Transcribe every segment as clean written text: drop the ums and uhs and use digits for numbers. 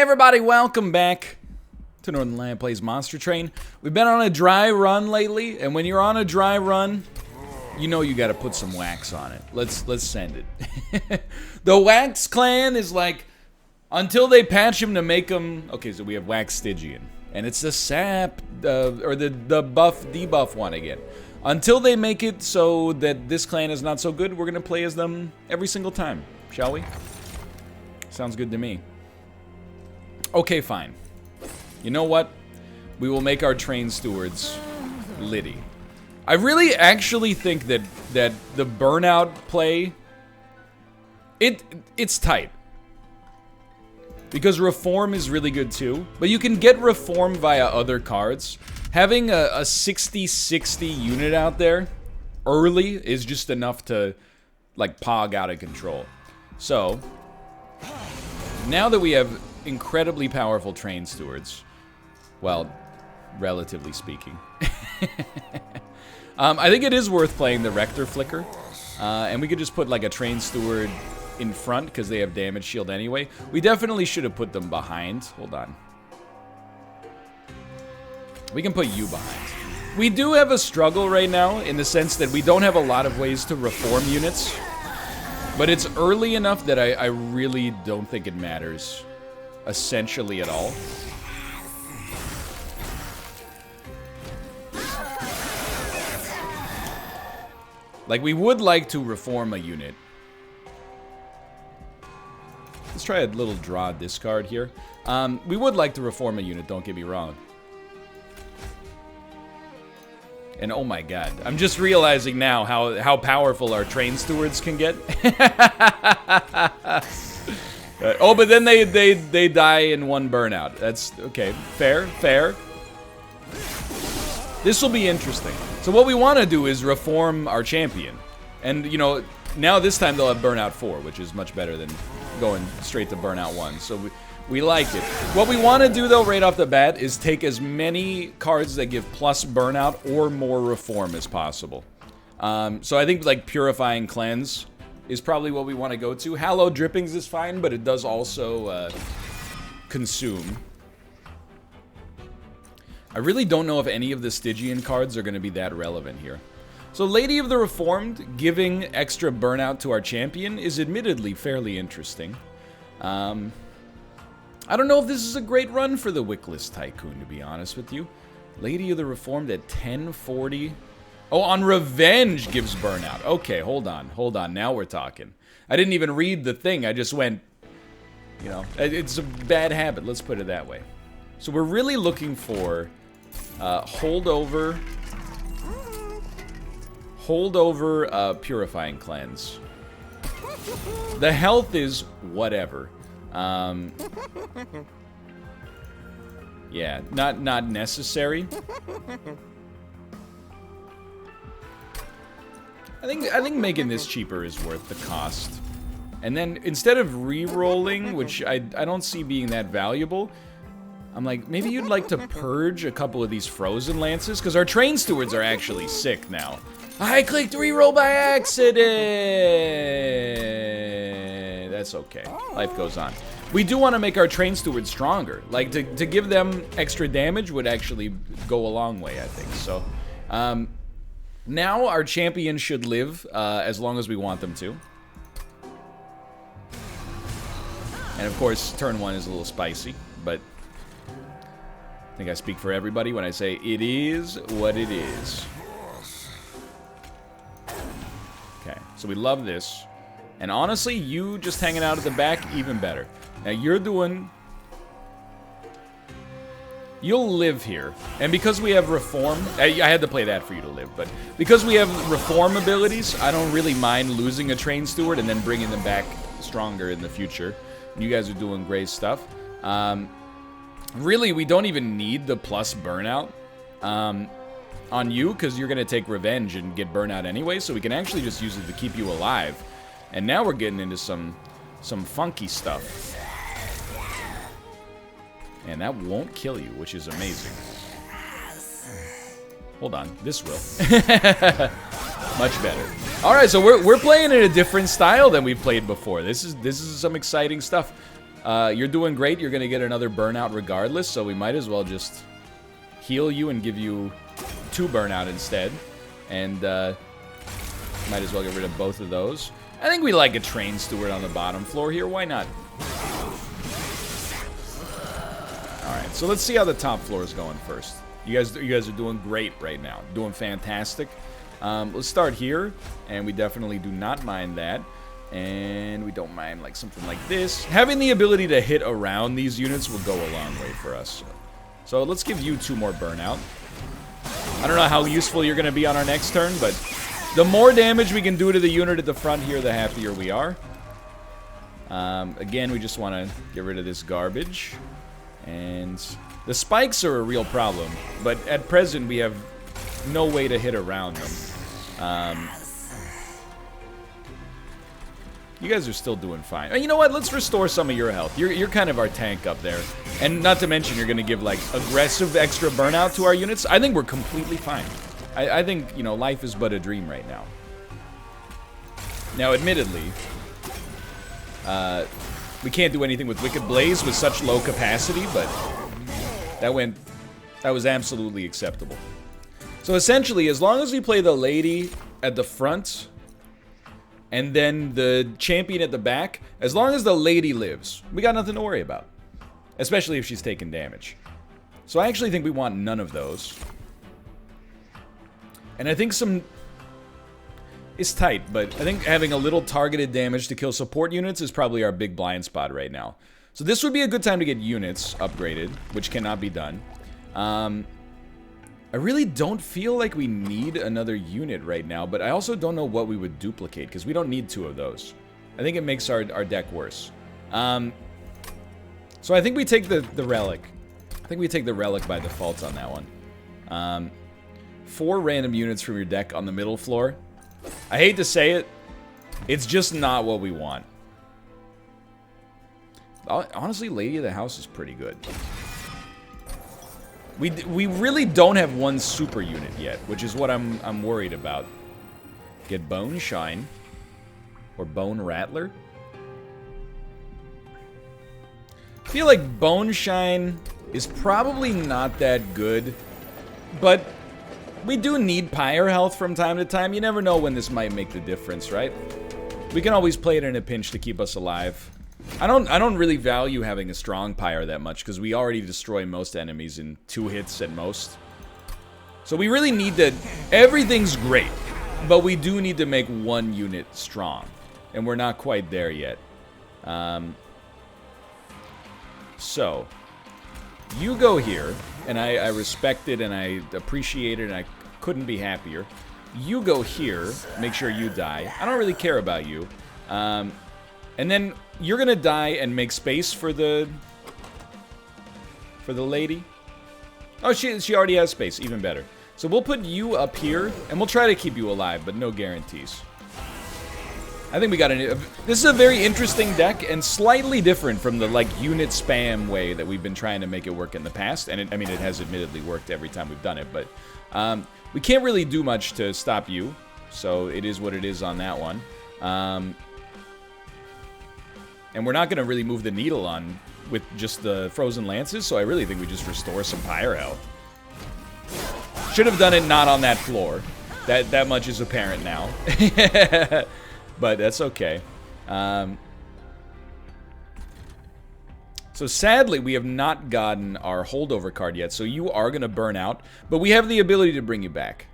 everybody, welcome back to Northern Land Plays Monster Train. We've been on a dry run lately, and when you're on a dry run, you know you gotta put some wax on it. Let's send it. The Wax Clan is like, until they patch him to make him... Okay, so we have Wax Stygian, and it's the sap, or the buff, debuff one again. Until they make it so that this clan is not so good, we're gonna play as them every single time, shall we? Sounds good to me. Okay, fine. You know what? We will make our train stewards Liddy. I really actually think that the burnout play, it's tight. Because reform is really good too, but you can get reform via other cards. Having a 60-60 unit out there early is just enough to like pog out of control. So now that we have incredibly powerful train stewards, well, relatively speaking, I think it is worth playing the Rector Flicker, and we could just put like a train steward in front because they have damage shield anyway. We definitely should have put them behind. Hold on. We can put you behind. We do have a struggle right now in the sense that we don't have a lot of ways to reform units, but it's early enough that I really don't think it matters essentially at all. Like, we would like to reform a unit. Let's try a little draw discard here. We would like to reform a unit, don't get me wrong. And oh my god, I'm just realizing now how powerful our train stewards can get. Oh, but then they die in one burnout. That's okay. Fair. This will be interesting. So what we want to do is reform our champion. And, you know, now this time they'll have Burnout 4, which is much better than going straight to Burnout 1. So we like it. What we want to do, though, right off the bat, is take as many cards that give plus Burnout or more reform as possible. So I think, like, Purifying Cleanse is probably what we want to go to. Hallowed Drippings is fine, but it does also consume. I really don't know if any of the Stygian cards are going to be that relevant here. So Lady of the Reformed giving extra burnout to our champion is admittedly fairly interesting. I don't know if this is a great run for the Wickless Tycoon, to be honest with you. Lady of the Reformed at 1040. Oh, on Revenge gives burnout. Okay, hold on. Now we're talking. I didn't even read the thing. I just went, you know, it's a bad habit. Let's put it that way. So we're really looking for holdover, Purifying Cleanse. The health is whatever. Yeah, not necessary. I think making this cheaper is worth the cost. And then instead of re-rolling, which I don't see being that valuable, I'm like, maybe you'd like to purge a couple of these Frozen Lances? Because our train stewards are actually sick now. I clicked reroll by accident! That's okay. Life goes on. We do want to make our train stewards stronger. Like, to give them extra damage would actually go a long way, I think. So, now our champion should live as long as we want them to. And of course, turn 1 is a little spicy, but I think I speak for everybody when I say it is what it is. Okay, so we love this. And honestly, you just hanging out at the back, even better. Now you're doing... You'll live here. And because we have reform... I had to play that for you to live, but because we have reform abilities, I don't really mind losing a train steward and then bringing them back stronger in the future. You guys are doing great stuff. Really, we don't even need the plus burnout on you, because you're going to take revenge and get burnout anyway, so we can actually just use it to keep you alive. And now we're getting into some funky stuff. And that won't kill you, which is amazing. Hold on, this will. Much better. All right, so we're playing in a different style than we've played before. This is some exciting stuff. You're doing great. You're going to get another burnout regardless, so we might as well just heal you and give you 2 burnout instead. And might as well get rid of both of those. I think we like a train steward on the bottom floor here. Why not? Alright, so let's see how the top floor is going first. You guys are doing great right now. Doing fantastic. Let's start here, and we definitely do not mind that. And we don't mind like something like this. Having the ability to hit around these units will go a long way for us. So let's give you 2 more burnout. I don't know how useful you're going to be on our next turn, but the more damage we can do to the unit at the front here, the happier we are. Again, we just want to get rid of this garbage. And the spikes are a real problem, but at present we have no way to hit around them. You guys are still doing fine. You know what? Let's restore some of your health. You're kind of our tank up there. And not to mention, you're going to give, like, aggressive extra burnout to our units. I think we're completely fine. I think, you know, life is but a dream right now. Now, admittedly, we can't do anything with Wicked Blaze with such low capacity, but that was absolutely acceptable. So essentially, as long as we play the lady at the front and then the champion at the back, as long as the lady lives, we got nothing to worry about. Especially if she's taking damage. So I actually think we want none of those. And I think some... It's tight, but I think having a little targeted damage to kill support units is probably our big blind spot right now. So this would be a good time to get units upgraded, which cannot be done. I really don't feel like we need another unit right now, but I also don't know what we would duplicate, because we don't need 2 of those. I think it makes our deck worse. So I think we take the relic. I think we take the relic by default on that one. 4 random units from your deck on the middle floor. I hate to say it, it's just not what we want. Honestly, Lady of the House is pretty good. We really don't have 1 super unit yet, which is what I'm worried about. Get Bone Shine or Bone Rattler. I feel like Bone Shine is probably not that good, but we do need Pyre health from time to time. You never know when this might make the difference, right? We can always play it in a pinch to keep us alive. I don't really value having a strong Pyre that much, because we already destroy most enemies in 2 hits at most. So we really need to... Everything's great, but we do need to make 1 unit strong. And we're not quite there yet. So, you go here, and I respect it, and I appreciate it, and I couldn't be happier. You go here, make sure you die. I don't really care about you. And then you're gonna die and make space for the lady. Oh, she already has space, even better. So we'll put you up here, and we'll try to keep you alive, but no guarantees. I think we got this is a very interesting deck, and slightly different from the, like, unit spam way that we've been trying to make it work in the past. And I mean, it has admittedly worked every time we've done it, but we can't really do much to stop you. So it is what it is on that one. And we're not going to really move the needle on with just the Frozen Lances, so I really think we just restore some Pyre health. Should have done it not on that floor. That much is apparent now. But that's okay. So sadly, we have not gotten our holdover card yet, so you are going to burn out, but we have the ability to bring you back.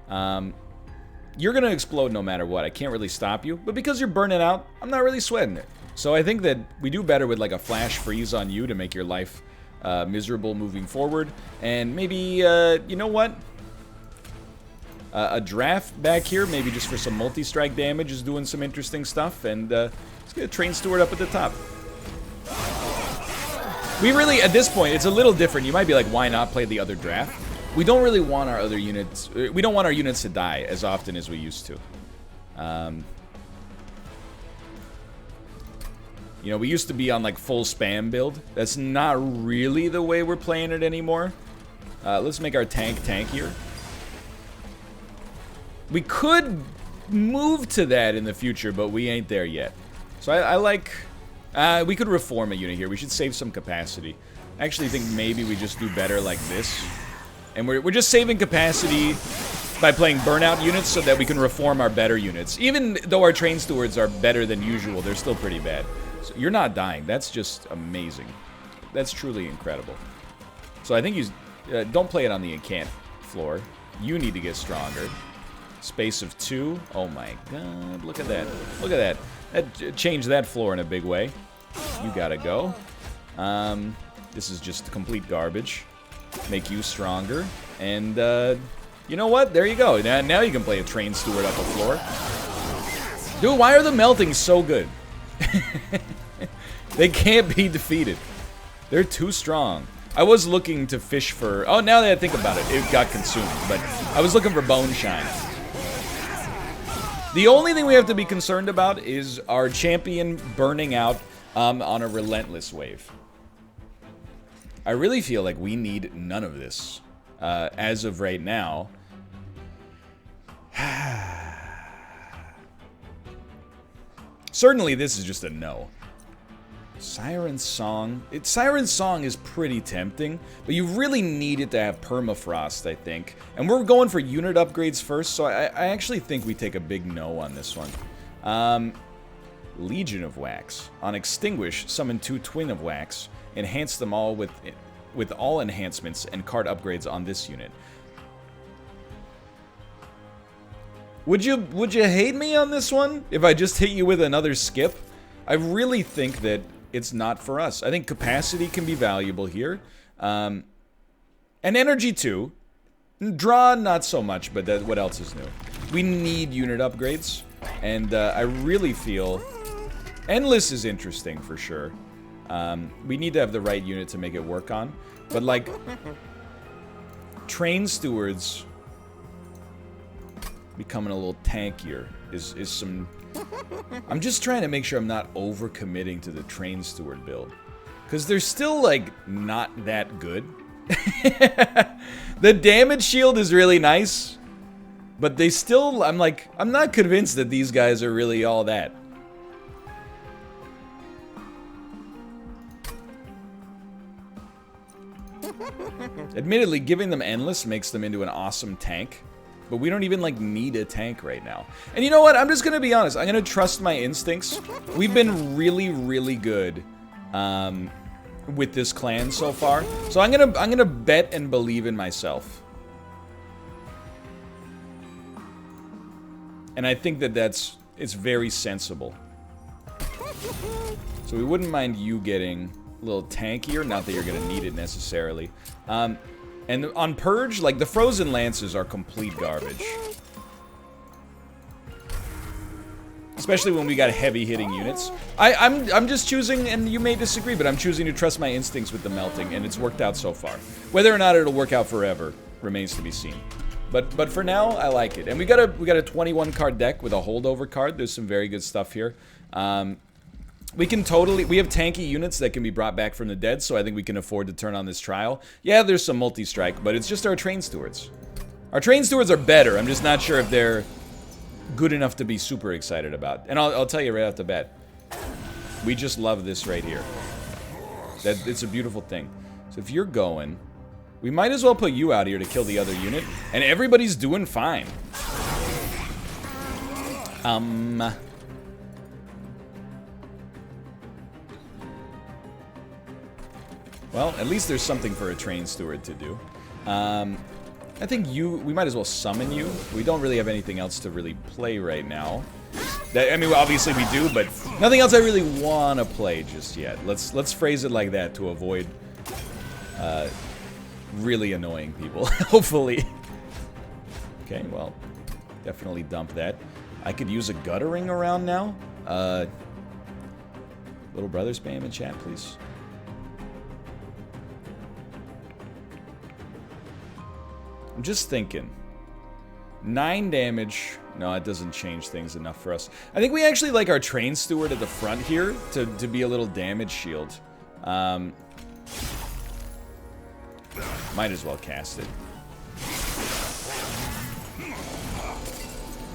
You're going to explode no matter what. I can't really stop you, but because you're burning out, I'm not really sweating it. So I think that we do better with like a flash freeze on you to make your life miserable moving forward. And maybe, you know what? A draft back here, maybe just for some multi-strike damage, is doing some interesting stuff. And let's get a train steward up at the top. We really, at this point, it's a little different. You might be like, why not play the other draft? We don't really want our other units, we don't want our units to die as often as we used to. You know, we used to be on like full spam build. That's not really the way we're playing it anymore. Let's make our tank tankier. We could move to that in the future, but we ain't there yet. So I like We could reform a unit here. We should save some capacity. I actually think maybe we just do better like this. And we're just saving capacity by playing burnout units so that we can reform our better units. Even though our train stewards are better than usual, they're still pretty bad. So you're not dying. That's just amazing. That's truly incredible. So I think you don't play it on the incant floor. You need to get stronger. Space of 2. Oh my god, look at that. Look at that. That changed that floor in a big way. You gotta go. This is just complete garbage. Make you stronger. And, you know what? There you go. Now you can play a train steward up a floor. Dude, why are the melting so good? They can't be defeated. They're too strong. I was looking to fish for... Oh, now that I think about it, it got consumed. But I was looking for Bone Shine. The only thing we have to be concerned about is our champion burning out on a relentless wave. I really feel like we need none of this as of right now. Certainly this is just a no. Siren Song. Siren Song is pretty tempting, but you really need it to have permafrost, I think. And we're going for unit upgrades first, so I actually think we take a big no on this one. Legion of Wax. On Extinguish, summon 2 Twin of Wax. Enhance them all with all enhancements and card upgrades on this unit. Would you hate me on this one if I just hit you with another skip? I really think that it's not for us. I think capacity can be valuable here. And energy too. Draw, not so much, but what else is new? We need unit upgrades. And I really feel... Endless is interesting for sure. We need to have the right unit to make it work on. But like... Train stewards... becoming a little tankier is some... I'm just trying to make sure I'm not over-committing to the train steward build. Because they're still, like, not that good. The damage shield is really nice. But they still... I'm not convinced that these guys are really all that. Admittedly, giving them Endless makes them into an awesome tank. But we don't even, like, need a tank right now. And you know what? I'm just gonna be honest. I'm gonna trust my instincts. We've been really, really good with this clan so far. So I'm gonna bet and believe in myself. And I think that it's very sensible. So we wouldn't mind you getting a little tankier. Not that you're gonna need it necessarily. And on Purge, like, the Frozen Lances are complete garbage. Especially when we got heavy-hitting units. I'm just choosing, and you may disagree, but I'm choosing to trust my instincts with the melting, and it's worked out so far. Whether or not it'll work out forever remains to be seen. But for now, I like it. And we got a 21-card deck with a holdover card. There's some very good stuff here. We have tanky units that can be brought back from the dead, so I think we can afford to turn on this trial. Yeah, there's some multi-strike, but it's just our train stewards. Our train stewards are better. I'm just not sure if they're good enough to be super excited about. And I'll tell you right off the bat, we just love this right here. It's a beautiful thing. So if you're going, we might as well put you out here to kill the other unit, and everybody's doing fine. Well, at least there's something for a train steward to do. I think we might as well summon you. We don't really have anything else to really play right now. I mean, obviously we do, but nothing else I really want to play just yet. Let's phrase it like that to avoid really annoying people, hopefully. Okay, well, definitely dump that. I could use a guttering around now. Little brother spam in chat, please. I'm just thinking. 9 damage. No, it doesn't change things enough for us. I think we actually like our train steward at the front here to be a little damage shield. Might as well cast it.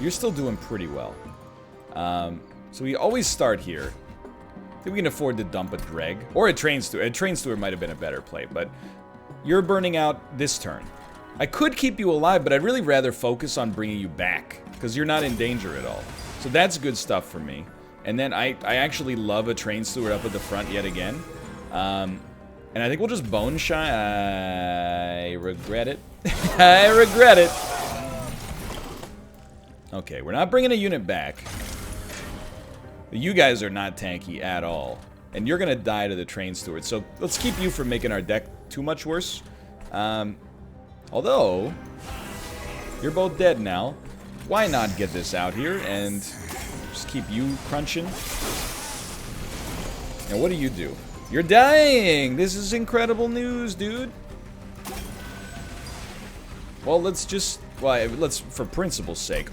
You're still doing pretty well. So we always start here. I think we can afford to dump a Dreg. Or a Train Steward. A Train Steward might have been a better play, but you're burning out this turn. I could keep you alive, but I'd really rather focus on bringing you back, because you're not in danger at all. So that's good stuff for me. And then I actually love a Train Steward up at the front yet again. And I think we'll just Bone Shine. I regret it. I regret it. Okay, we're not bringing a unit back. You guys are not tanky at all. And you're going to die to the Train Steward. So let's keep you from making our deck too much worse. Although, you're both dead now. Why not get this out here and just keep you crunching? Now, what do? You're dying! This is incredible news, dude. Well, let's just... Well, let's, for principle's sake.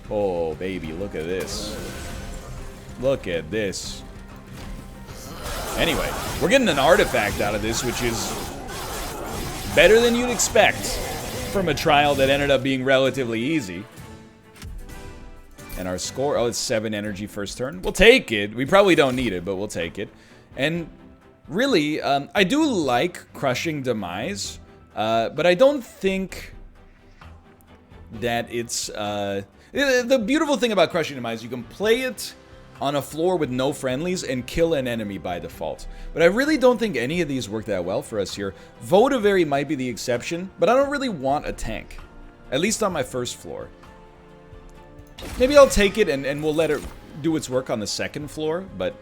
Oh, baby, look at this. Look at this. Anyway, we're getting an artifact out of this, which is better than you'd expect from a trial that ended up being relatively easy. And our score, oh, it's 7 energy first turn. We'll take it. We probably don't need it, but we'll take it. And really, I do like crushing Demise, but I don't think that it's... the beautiful thing about crushing Demise, you can play it on a floor with no friendlies and kill an enemy by default. But I really don't think any of these work that well for us here. Votivary might be the exception, but I don't really want a tank. At least on my first floor. Maybe I'll take it and we'll let it do its work on the second floor, but...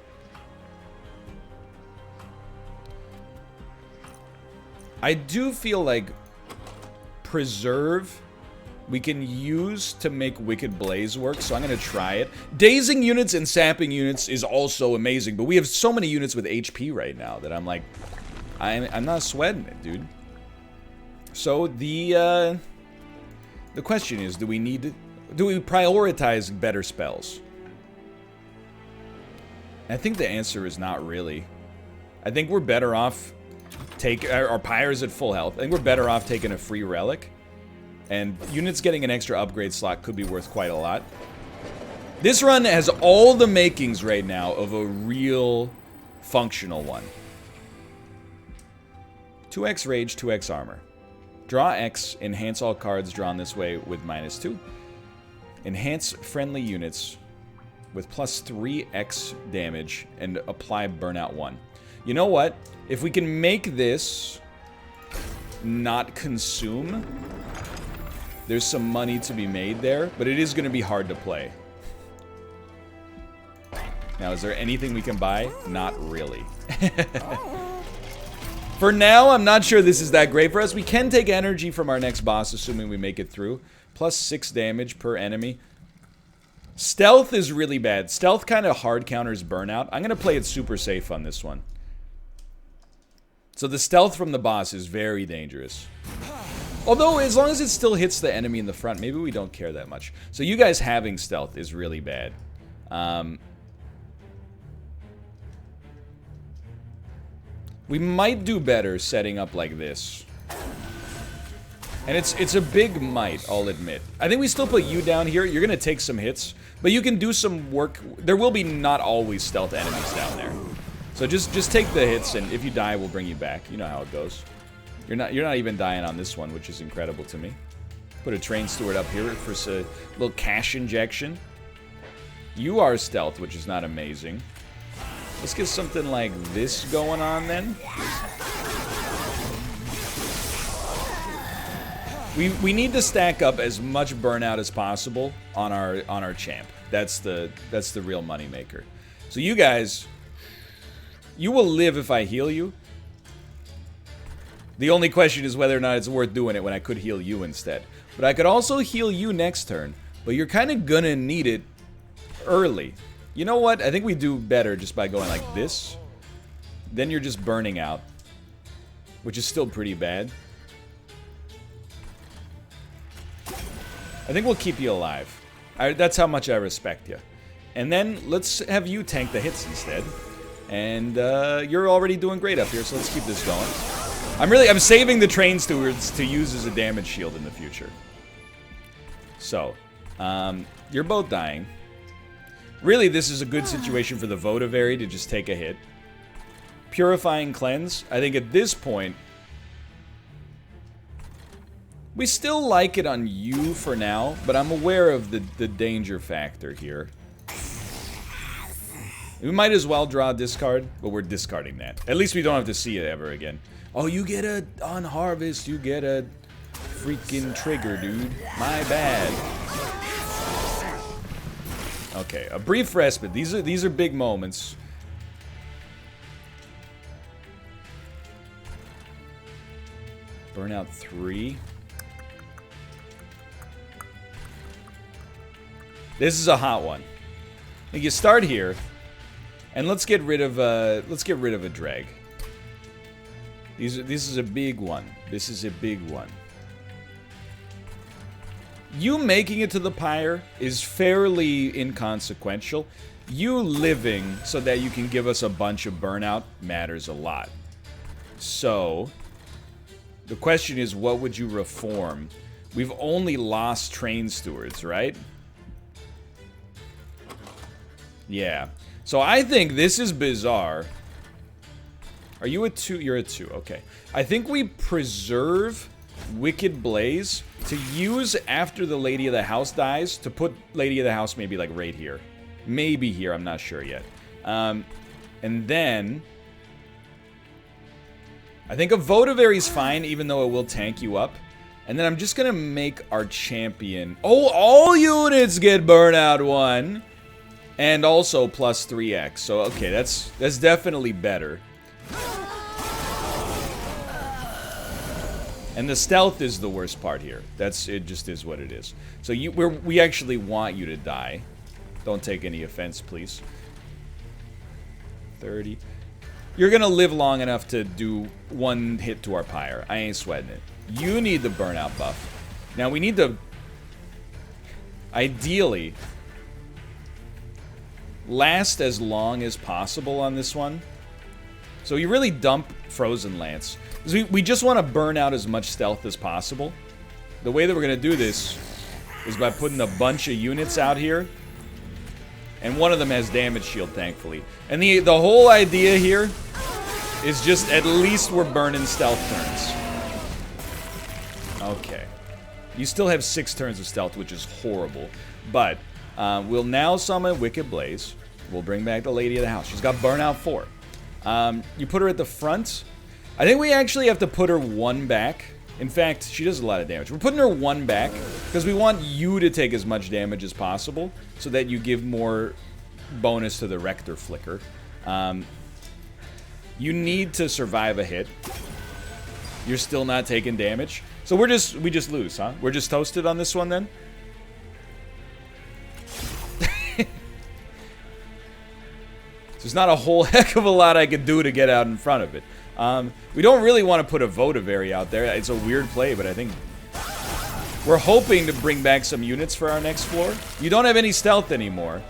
I do feel like Preserve we can use to make Wicked Blaze work, so I'm going to try it. Dazing units and sapping units is also amazing, but we have so many units with HP right now that I'm like, I'm not sweating it, dude. So the question is, do we prioritize better spells? I think the answer is not really. I think we're better off our Pyre's at full health. I think we're better off taking a free relic. And units getting an extra upgrade slot could be worth quite a lot. This run has all the makings right now of a real functional one. 2x rage, 2x armor. Draw X, enhance all cards drawn this way with -2. Enhance friendly units with plus 3x damage and apply burnout 1. You know what? If we can make this not consume, there's some money to be made there, but it is going to be hard to play. Now, is there anything we can buy? Not really. For now, I'm not sure this is that great for us. We can take energy from our next boss, assuming we make it through. Plus 6 damage per enemy. Stealth is really bad. Stealth kind of hard counters burnout. I'm going to play it super safe on this one. So the stealth from the boss is very dangerous. Although, as long as it still hits the enemy in the front, maybe we don't care that much. So you guys having stealth is really bad. We might do better setting up like this. And it's a big might, I'll admit. I think we still put you down here. You're going to take some hits, but you can do some work. There will be not always stealth enemies down there. So just take the hits, and if you die, we'll bring you back. You know how it goes. You're not even dying on this one, which is incredible to me. Put a Train Steward up here for a little cash injection. You are stealth, which is not amazing. Let's get something like this going on then. We need to stack up as much burnout as possible on our champ. That's the real money maker. So you guys, you will live if I heal you. The only question is whether or not it's worth doing it when I could heal you instead. But I could also heal you next turn, but you're kind of gonna need it early. You know what? I think we do better just by going like this. Then you're just burning out, which is still pretty bad. I think we'll keep you alive. That's how much I respect you. And then let's have you tank the hits instead. And you're already doing great up here, so let's keep this going. I'm saving the Train Stewards to use as a damage shield in the future. So, you're both dying. Really, this is a good situation for the Votivary to just take a hit. Purifying Cleanse. I think at this point, we still like it on you for now, but I'm aware of the danger factor here. We might as well draw a discard, but we're discarding that. At least we don't have to see it ever again. Oh, you get a, on Harvest, you get a freaking trigger, dude. My bad. Okay, a brief respite. These are big moments. Burnout 3. This is a hot one. You start here, and let's get rid of a drag. This is a big one. This is a big one. You making it to the pyre is fairly inconsequential. You living so that you can give us a bunch of burnout matters a lot. So, the question is, what would you reform? We've only lost Train Stewards, right? Yeah. So I think this is bizarre. Are you a 2? You're a 2. Okay. I think we preserve Wicked Blaze to use after the Lady of the House dies to put Lady of the House maybe like right here. Maybe here. I'm not sure yet. And then I think a Votivary is fine, even though it will tank you up. And then I'm just going to make our champion... Oh, all units get Burnout 1. And also plus 3x. So, okay, that's definitely better. And the stealth is the worst part here. It just is what it is. So we actually want you to die. Don't take any offense, please. 30. You're gonna live long enough to do one hit to our pyre. I ain't sweating it. You need the burnout buff. Now we need to ideally last as long as possible on this one. So you really dump Frozen Lance. Because we just want to burn out as much stealth as possible. The way that we're going to do this is by putting a bunch of units out here. And one of them has damage shield, thankfully. And the whole idea here is just at least we're burning stealth turns. Okay. You still have 6 turns of stealth, which is horrible. But we'll now summon Wicked Blaze. We'll bring back the Lady of the House. She's got Burnout 4. You put her at the front. I think we actually have to put her 1 back. In fact, she does a lot of damage. We're putting her 1 back because we want you to take as much damage as possible so that you give more bonus to the Rector Flicker. You need to survive a hit. You're still not taking damage. So we just lose, huh? We're just toasted on this one then? There's not a whole heck of a lot I could do to get out in front of it. We don't really want to put a Votivary out there. It's a weird play, but I think we're hoping to bring back some units for our next floor. You don't have any stealth anymore.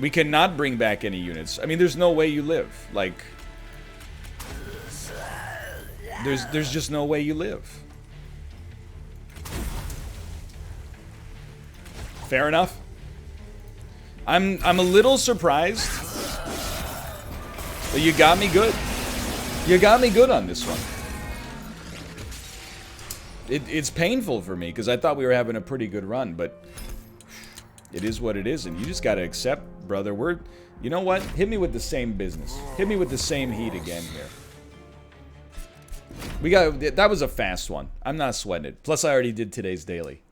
We cannot bring back any units. I mean, there's no way you live. Like, there's just no way you live. Fair enough. I'm a little surprised. But you got me good. You got me good on this one. It's painful for me because I thought we were having a pretty good run, but it is what it is, and you just gotta accept, brother. You know what? Hit me with the same business. Hit me with the same heat again here. That was a fast one. I'm not sweating it. Plus, I already did today's daily.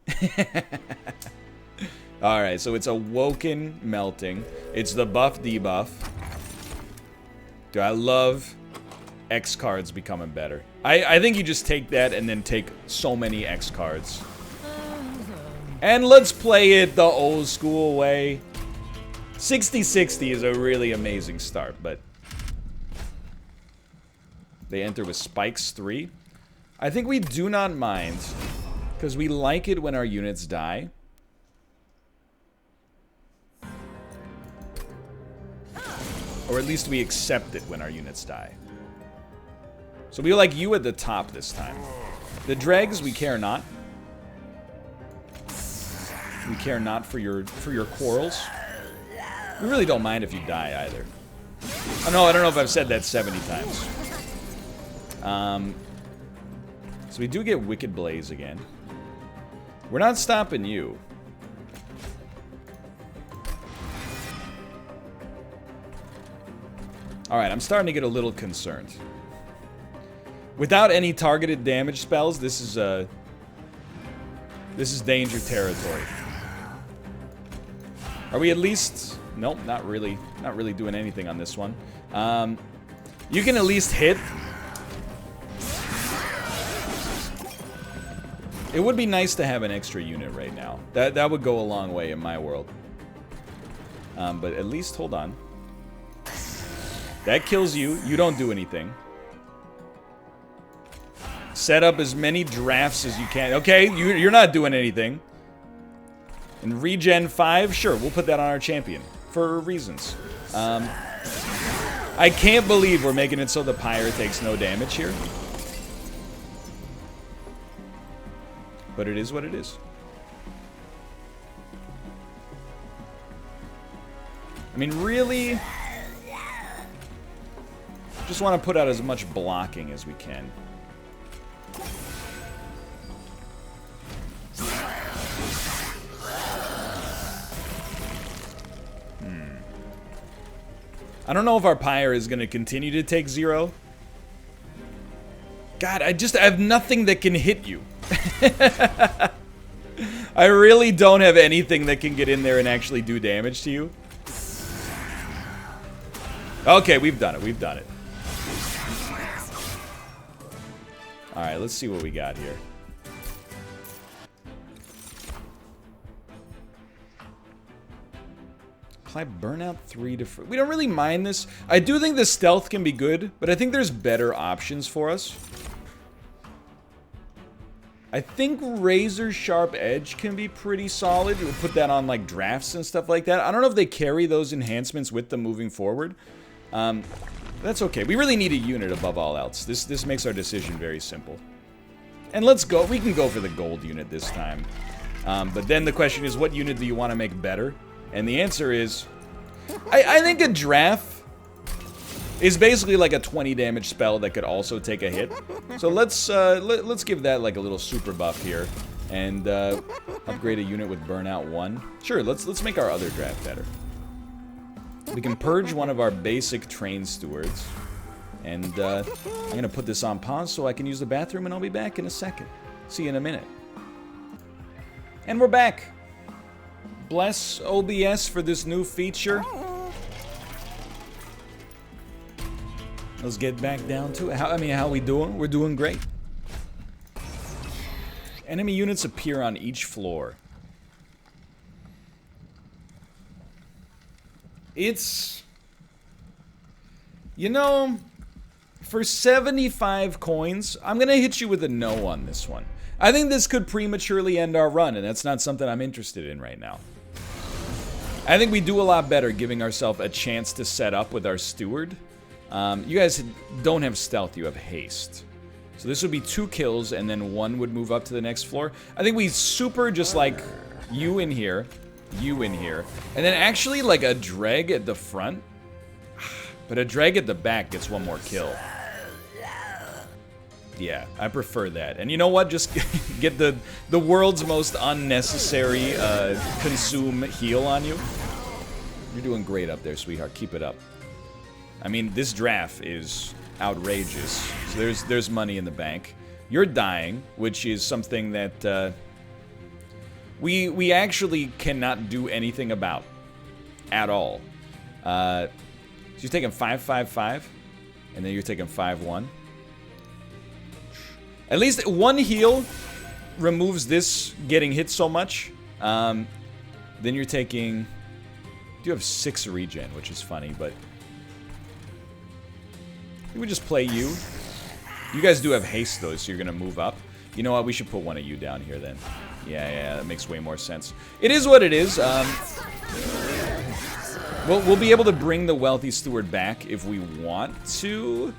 All right, so it's a Woken Melting. It's the buff debuff. Dude, I love X cards becoming better. I think you just take that and then take so many X cards. And let's play it the old school way. 60-60 is a really amazing start, but they enter with Spikes 3. I think we do not mind, because we like it when our units die. Or at least we accept it when our units die. So we like you at the top this time. The dregs, we care not. We care not for your quarrels. We really don't mind if you die either. Oh no, I don't know if I've said that 70 times. So we do get Wicked Blaze again. We're not stopping you. Alright, I'm starting to get a little concerned. Without any targeted damage spells, this is danger territory. Are we at least... Nope, not really. Not really doing anything on this one. You can at least hit. It would be nice to have an extra unit right now. That would go a long way in my world. But at least, hold on. That kills you. You don't do anything. Set up as many drafts as you can. Okay, you're not doing anything. And regen 5, sure, we'll put that on our champion. For reasons. I can't believe we're making it so the Pyre takes no damage here. But it is what it is. I mean, really... Just want to put out as much blocking as we can. I don't know if our Pyre is going to continue to take 0. God, I have nothing that can hit you. I really don't have anything that can get in there and actually do damage to you. Okay, we've done it. We've done it. Alright, let's see what we got here. Apply burnout 3 to... We don't really mind this. I do think the stealth can be good, but I think there's better options for us. I think Razor Sharp Edge can be pretty solid. We'll put that on like drafts and stuff like that. I don't know if they carry those enhancements with them moving forward. That's okay. We really need a unit above all else. This makes our decision very simple. And let's go. We can go for the gold unit this time. But then the question is, what unit do you want to make better? And the answer is, I think a draft is basically like a 20 damage spell that could also take a hit. So let's give that like a little super buff here, and upgrade a unit with burnout 1. Sure, let's make our other draft better. We can purge one of our basic train stewards, and I'm gonna put this on pause so I can use the bathroom, and I'll be back in a second. See you in a minute. And we're back. Bless OBS for this new feature. Let's get back down to it. How we doing? We're doing great. Enemy units appear on each floor. It's... You know, for 75 coins, I'm gonna hit you with a no on this one. I think this could prematurely end our run, and that's not something I'm interested in right now. I think we do a lot better giving ourselves a chance to set up with our steward. You guys don't have stealth, you have haste. So this would be 2 kills, and then 1 would move up to the next floor. I think we super just like you in here, and then actually like a dreg at the front. But a dreg at the back gets 1 more kill. Yeah, I prefer that. And you know what? Just get the world's most unnecessary consume heal on you. You're doing great up there, sweetheart. Keep it up. I mean, this draft is outrageous. So there's money in the bank. You're dying, which is something that we actually cannot do anything about at all. So you're taking 5-5-5, and then you're taking 5-1. At least 1 heal removes this getting hit so much. Then you're taking... You have 6 regen, which is funny, but... We would just play you. You guys do have haste, though, so you're going to move up. You know what? We should put one of you down here, then. Yeah, that makes way more sense. It is what it is. We'll be able to bring the Wealthy Steward back if we want to.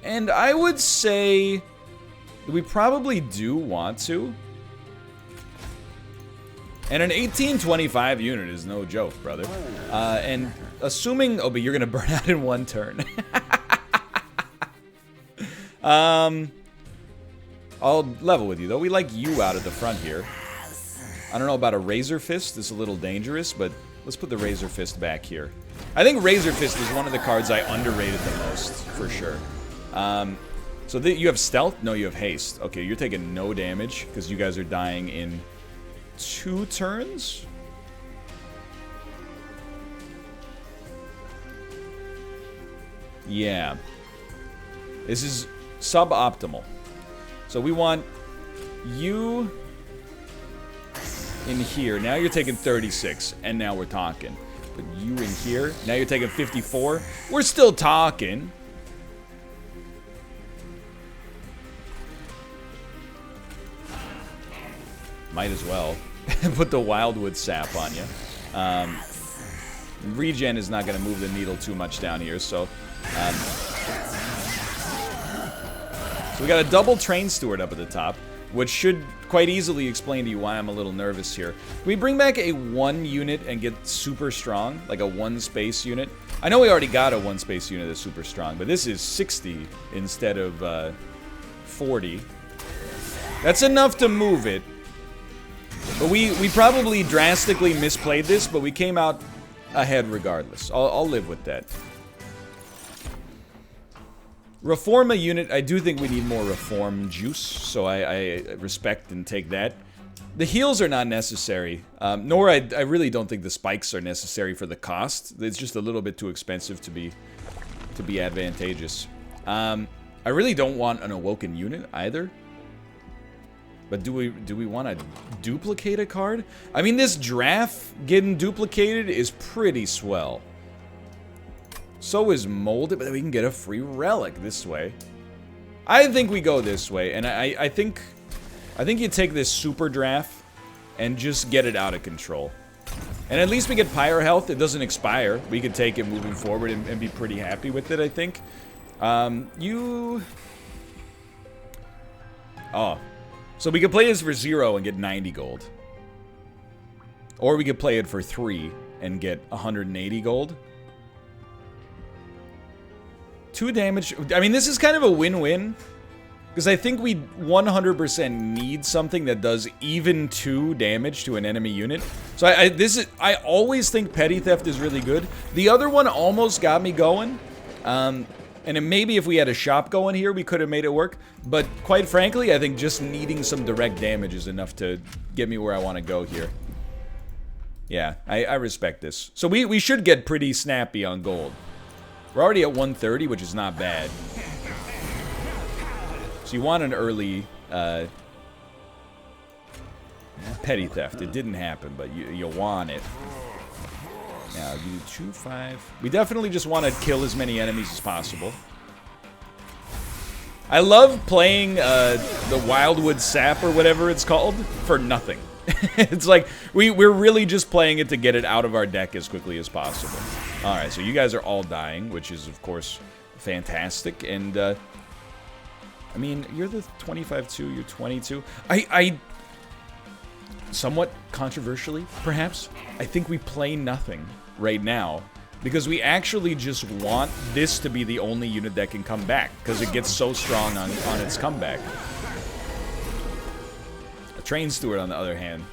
And I would say... We probably do want to. And an 1825 unit is no joke, brother. And assuming... Oh, but you're going to burn out in one turn. I'll level with you, though. We like you out of the front here. I don't know about a Razor Fist. It's a little dangerous, but let's put the Razor Fist back here. I think Razor Fist is one of the cards I underrated the most, for sure. So you have Stealth? No, you have Haste. Okay, you're taking no damage, because you guys are dying in 2 turns? Yeah. This is suboptimal. So we want you in here. Now you're taking 36, and now we're talking. But you in here. Now you're taking 54. We're still talking. Might as well. Put the Wildwood Sap on you. Regen is not going to move the needle too much down here, so... so we got a double Train Steward up at the top, which should quite easily explain to you why I'm a little nervous here. Can we bring back a 1 unit and get super strong? Like a 1 space unit? I know we already got a 1 space unit that's super strong, but this is 60 instead of 40. That's enough to move it. But we probably drastically misplayed this, but we came out ahead regardless. I'll live with that. Reform a unit. I do think we need more reform juice, so I respect and take that. The heals are not necessary, nor I really don't think the spikes are necessary for the cost. It's just a little bit too expensive to be advantageous. I really don't want an Awoken unit either. But do we want to duplicate a card? I mean, this Draft getting duplicated is pretty swell. So is Molded, but we can get a free relic this way. I think we go this way, and I think you take this Super Draft and just get it out of control. And at least we get Pyre Health. It doesn't expire. We can take it moving forward and be pretty happy with it, I think. Oh. So we could play this for 0 and get 90 gold. Or we could play it for 3 and get 180 gold. 2 damage. I mean, this is kind of a win-win. Because I think we 100% need something that does even 2 damage to an enemy unit. So I always think Petty Theft is really good. The other one almost got me going. And maybe if we had a shop going here, we could have made it work. But quite frankly, I think just needing some direct damage is enough to get me where I want to go here. Yeah, I respect this. So we should get pretty snappy on gold. We're already at 130, which is not bad. So you want an early Petty Theft. It didn't happen, but you want it. Now, do 2-5. We definitely just want to kill as many enemies as possible. I love playing the Wildwood Sap or whatever it's called for nothing. It's like we're really just playing it to get it out of our deck as quickly as possible. All right, so you guys are all dying, which is of course fantastic. And I mean, you're the 25-2. You're 22. I somewhat controversially, perhaps, I think we play nothing right now because we actually just want this to be the only unit that can come back because it gets so strong on its comeback. A Train Steward, on the other hand,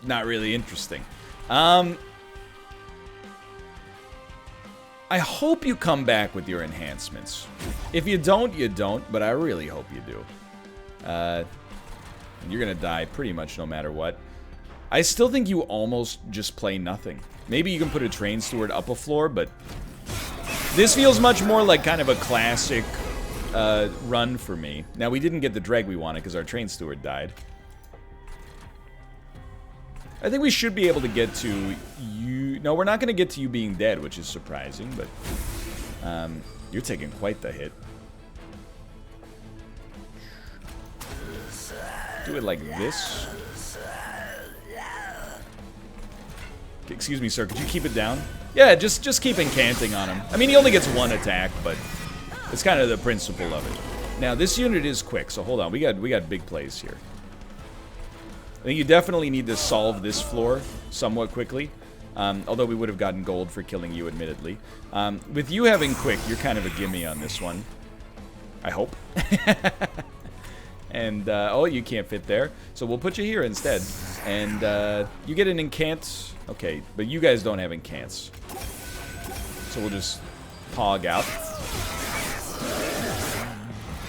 not really interesting. I hope you come back with your enhancements. If you don't, you don't, but I really hope you do. You're gonna die pretty much no matter what. I still think you almost just play nothing. Maybe you can put a Train Steward up a floor, but this feels much more like kind of a classic run for me. Now, we didn't get the Dreg we wanted because our Train Steward died. I think we should be able to get to you. No, we're not going to get to you being dead, which is surprising, but you're taking quite the hit. Do it like this. Excuse me, sir. Could you keep it down? Yeah, just keep incanting on him. I mean, he only gets 1 attack, but it's kind of the principle of it. Now, this unit is quick, so hold on. We got big plays here. think you definitely need to solve this floor somewhat quickly. Although we would have gotten gold for killing you, admittedly. With you having quick, you're kind of a gimme on this one. I hope. And, oh, you can't fit there. So we'll put you here instead. And, you get an incant. Okay, but you guys don't have incants. So we'll just pog out.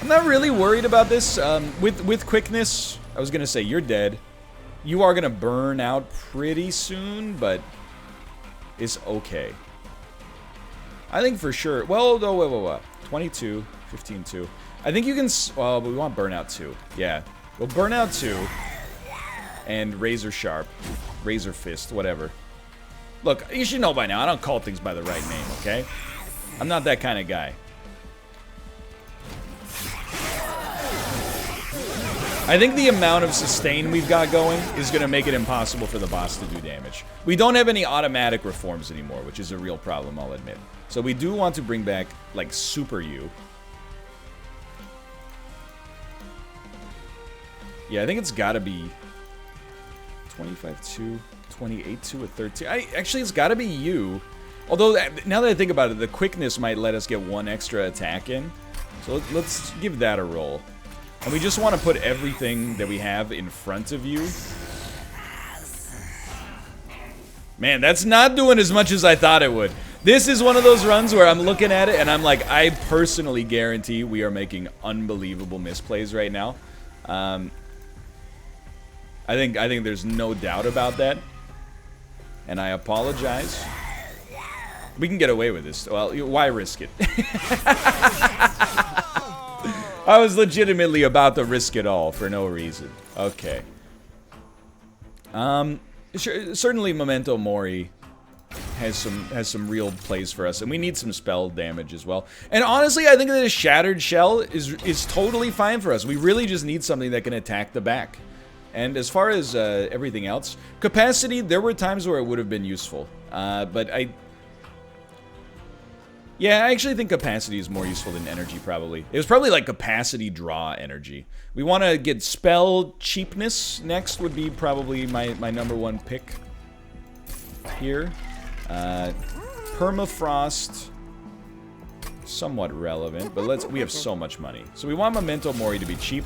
I'm not really worried about this. With quickness, I was going to say, you're dead. You are going to burn out pretty soon, but it's okay. I think for sure. Well, no, wait. 22, 15, 2. I think you can. Well, but we want burnout 2. Yeah. Well, burnout 2. And razor sharp. Razor fist, whatever. Look, you should know by now, I don't call things by the right name, okay? I'm not that kind of guy. I think the amount of sustain we've got going is going to make it impossible for the boss to do damage. We don't have any automatic reforms anymore, which is a real problem, I'll admit. So we do want to bring back, like, Super U. Yeah, I think it's got to be 25-2, 28-2, or 13. Actually, it's got to be U. Although, now that I think about it, the quickness might let us get one extra attack in. So let's give that a roll. And we just want to put everything that we have in front of you. Man, that's not doing as much as I thought it would. This is one of those runs where I'm looking at it and I'm like, I personally guarantee we are making unbelievable misplays right now. I think there's no doubt about that. And I apologize. We can get away with this. Well, why risk it? I was legitimately about to risk it all for no reason. Okay. Certainly Memento Mori has some real plays for us, and we need some spell damage as well. And honestly, I think that a Shattered Shell is totally fine for us. We really just need something that can attack the back. And as far as everything else, capacity, there were times where it would have been useful. But yeah, I actually think capacity is more useful than energy, probably. It was probably like capacity draw energy. We want to get spell cheapness next would be probably my #1 pick here. Permafrost, somewhat relevant, but we have so much money. So we want Memento Mori to be cheap.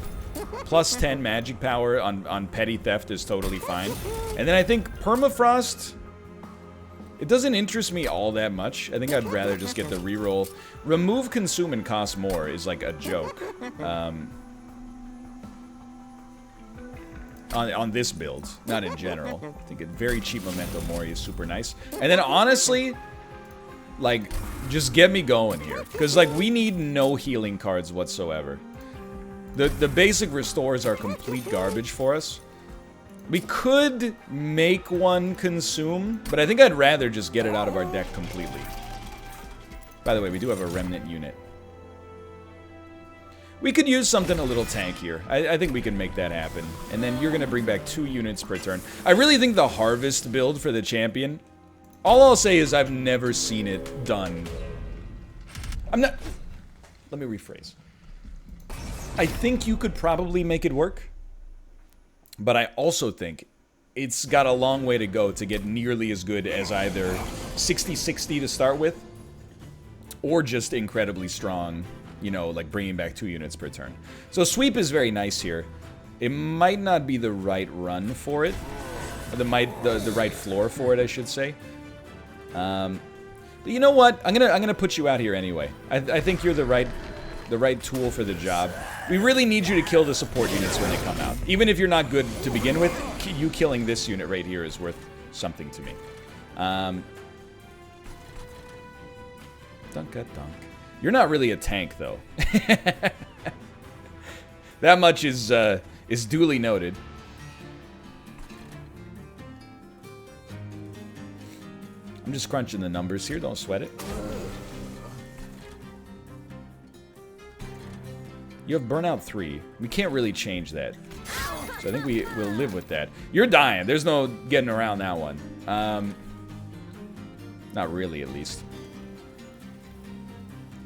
Plus 10 magic power on petty theft is totally fine. And then I think Permafrost, it doesn't interest me all that much. I think I'd rather just get the reroll. Remove, consume, and cost more is like a joke. On this build, not in general. I think a very cheap Memento Mori is super nice. And then honestly, like, just get me going here. Because, like, we need no healing cards whatsoever. The basic restores are complete garbage for us. We could make one consume, but I think I'd rather just get it out of our deck completely. By the way, we do have a remnant unit. We could use something a little tankier. I think we can make that happen. And then you're going to bring back 2 units per turn. I really think the Harvest build for the champion, all I'll say is I've never seen it done. Let me rephrase. I think you could probably make it work. But I also think it's got a long way to go to get nearly as good as either 60-60 to start with, or just incredibly strong, you know, like bringing back 2 units per turn. So sweep is very nice here. It might not be the right run for it, or the right floor for it, I should say. But you know what? I'm gonna put you out here anyway. I think you're the right tool for the job. We really need you to kill the support units when they come out. Even if you're not good to begin with, you killing this unit right here is worth something to me. Dunk. You're not really a tank, though. That much is duly noted. I'm just crunching the numbers here. Don't sweat it. You have Burnout 3. We can't really change that. So I think we'll live with that. You're dying. There's no getting around that one. Not really, at least.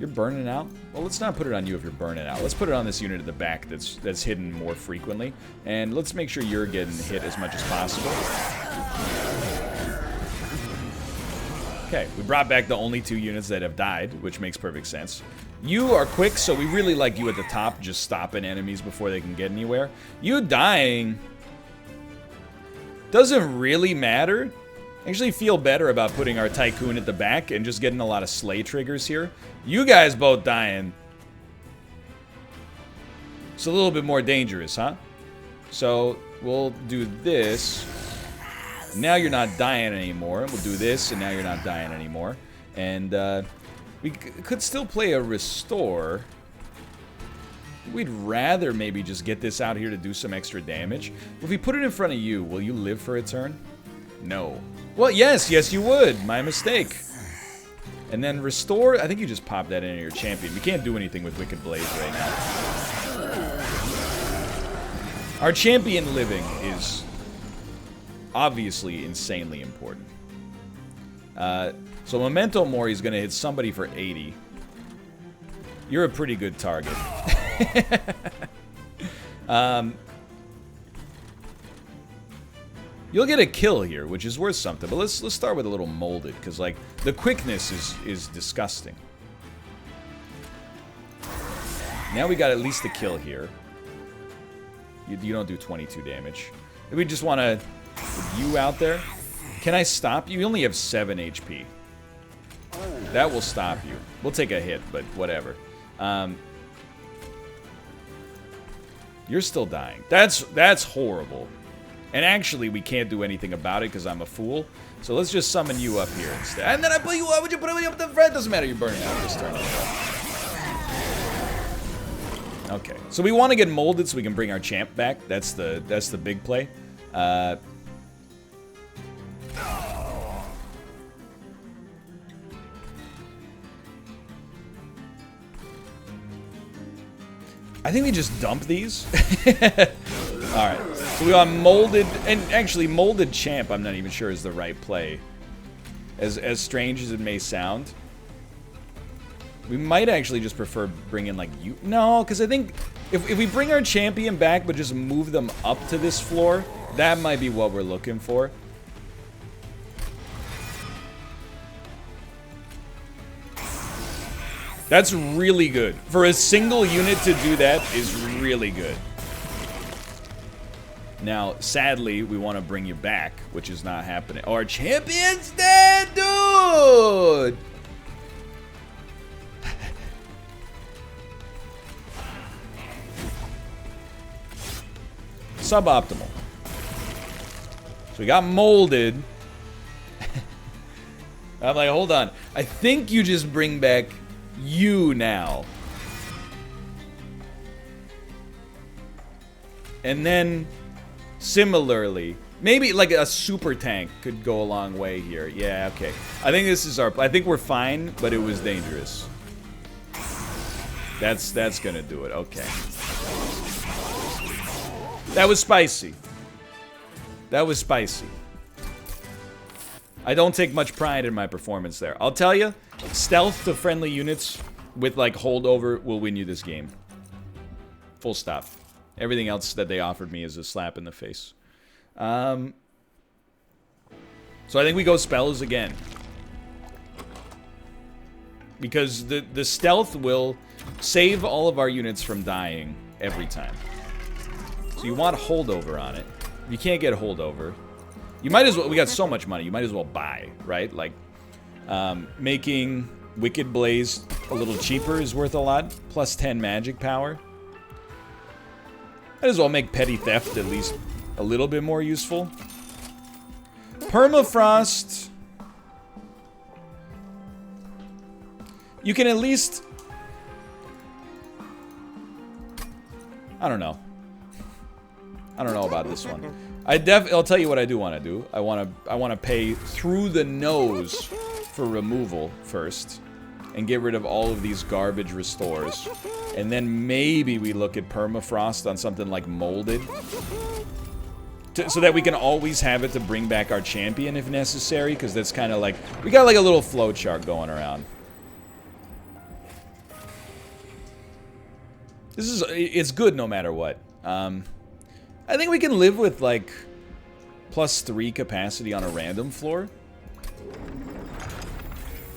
You're burning out? Well, let's not put it on you if you're burning out. Let's put it on this unit at the back that's hidden more frequently. And let's make sure you're getting hit as much as possible. Okay, we brought back the only 2 units that have died, which makes perfect sense. You are quick, so we really like you at the top, just stopping enemies before they can get anywhere. You dying doesn't really matter. I actually feel better about putting our Tycoon at the back and just getting a lot of Slay triggers here. You guys both dying. It's a little bit more dangerous, huh? So we'll do this. Now you're not dying anymore. We'll do this, and now you're not dying anymore. And we could still play a restore. We'd rather maybe just get this out here to do some extra damage. If we put it in front of you, will you live for a turn? No. Well, yes, you would. My mistake. And then restore, I think you just pop that into your champion. We can't do anything with Wicked Blaze right now. Our champion living is obviously insanely important. So Memento Mori is going to hit somebody for 80. You're a pretty good target. You'll get a kill here, which is worth something. But let's start with a little molded, because like the quickness is disgusting. Now we got at least a kill here. You don't do 22 damage. We just want to put you out there. Can I stop you? You only have 7 HP. That will stop you. We'll take a hit, but whatever. You're still dying. That's horrible. And actually, we can't do anything about it because I'm a fool. So let's just summon you up here instead. And then I put you up. Would you put me up the front? Doesn't matter. You're burning out this turn. Okay. So we want to get molded so we can bring our champ back. That's the big play. I think we just dump these. Alright, so we want molded, and actually molded champ I'm not even sure is the right play. As strange as it may sound. We might actually just prefer bringing like you. No, because I think if we bring our champion back but just move them up to this floor, that might be what we're looking for. That's really good. For a single unit to do that is really good. Now, sadly, we want to bring you back, which is not happening. Our champion's dead, dude! Suboptimal. So we got molded. I'm like, hold on. I think you just bring back you now. And then, similarly, maybe like a super tank could go a long way here. Yeah, okay. I think this is I think we're fine, but it was dangerous. That's gonna do it. Okay. That was spicy. That was spicy. I don't take much pride in my performance there. I'll tell you, stealth to friendly units with like holdover will win you this game. Full stop. Everything else that they offered me is a slap in the face. So I think we go spells again. Because the stealth will save all of our units from dying every time. So you want holdover on it. If you can't get holdover, you might as well, we got so much money, you might as well buy, right? Like, making Wicked Blaze a little cheaper is worth a lot. Plus 10 magic power. Might as well make Petty Theft at least a little bit more useful. Permafrost. You can at least... I don't know. I don't know about this one. I'll tell you what I do want to do. I want to pay through the nose for removal first, and get rid of all of these garbage restores, and then maybe we look at permafrost on something like molded, so that we can always have it to bring back our champion if necessary. Because that's kind of like we got like a little flow chart going around. It's good no matter what. I think we can live with, like, +3 capacity on a random floor.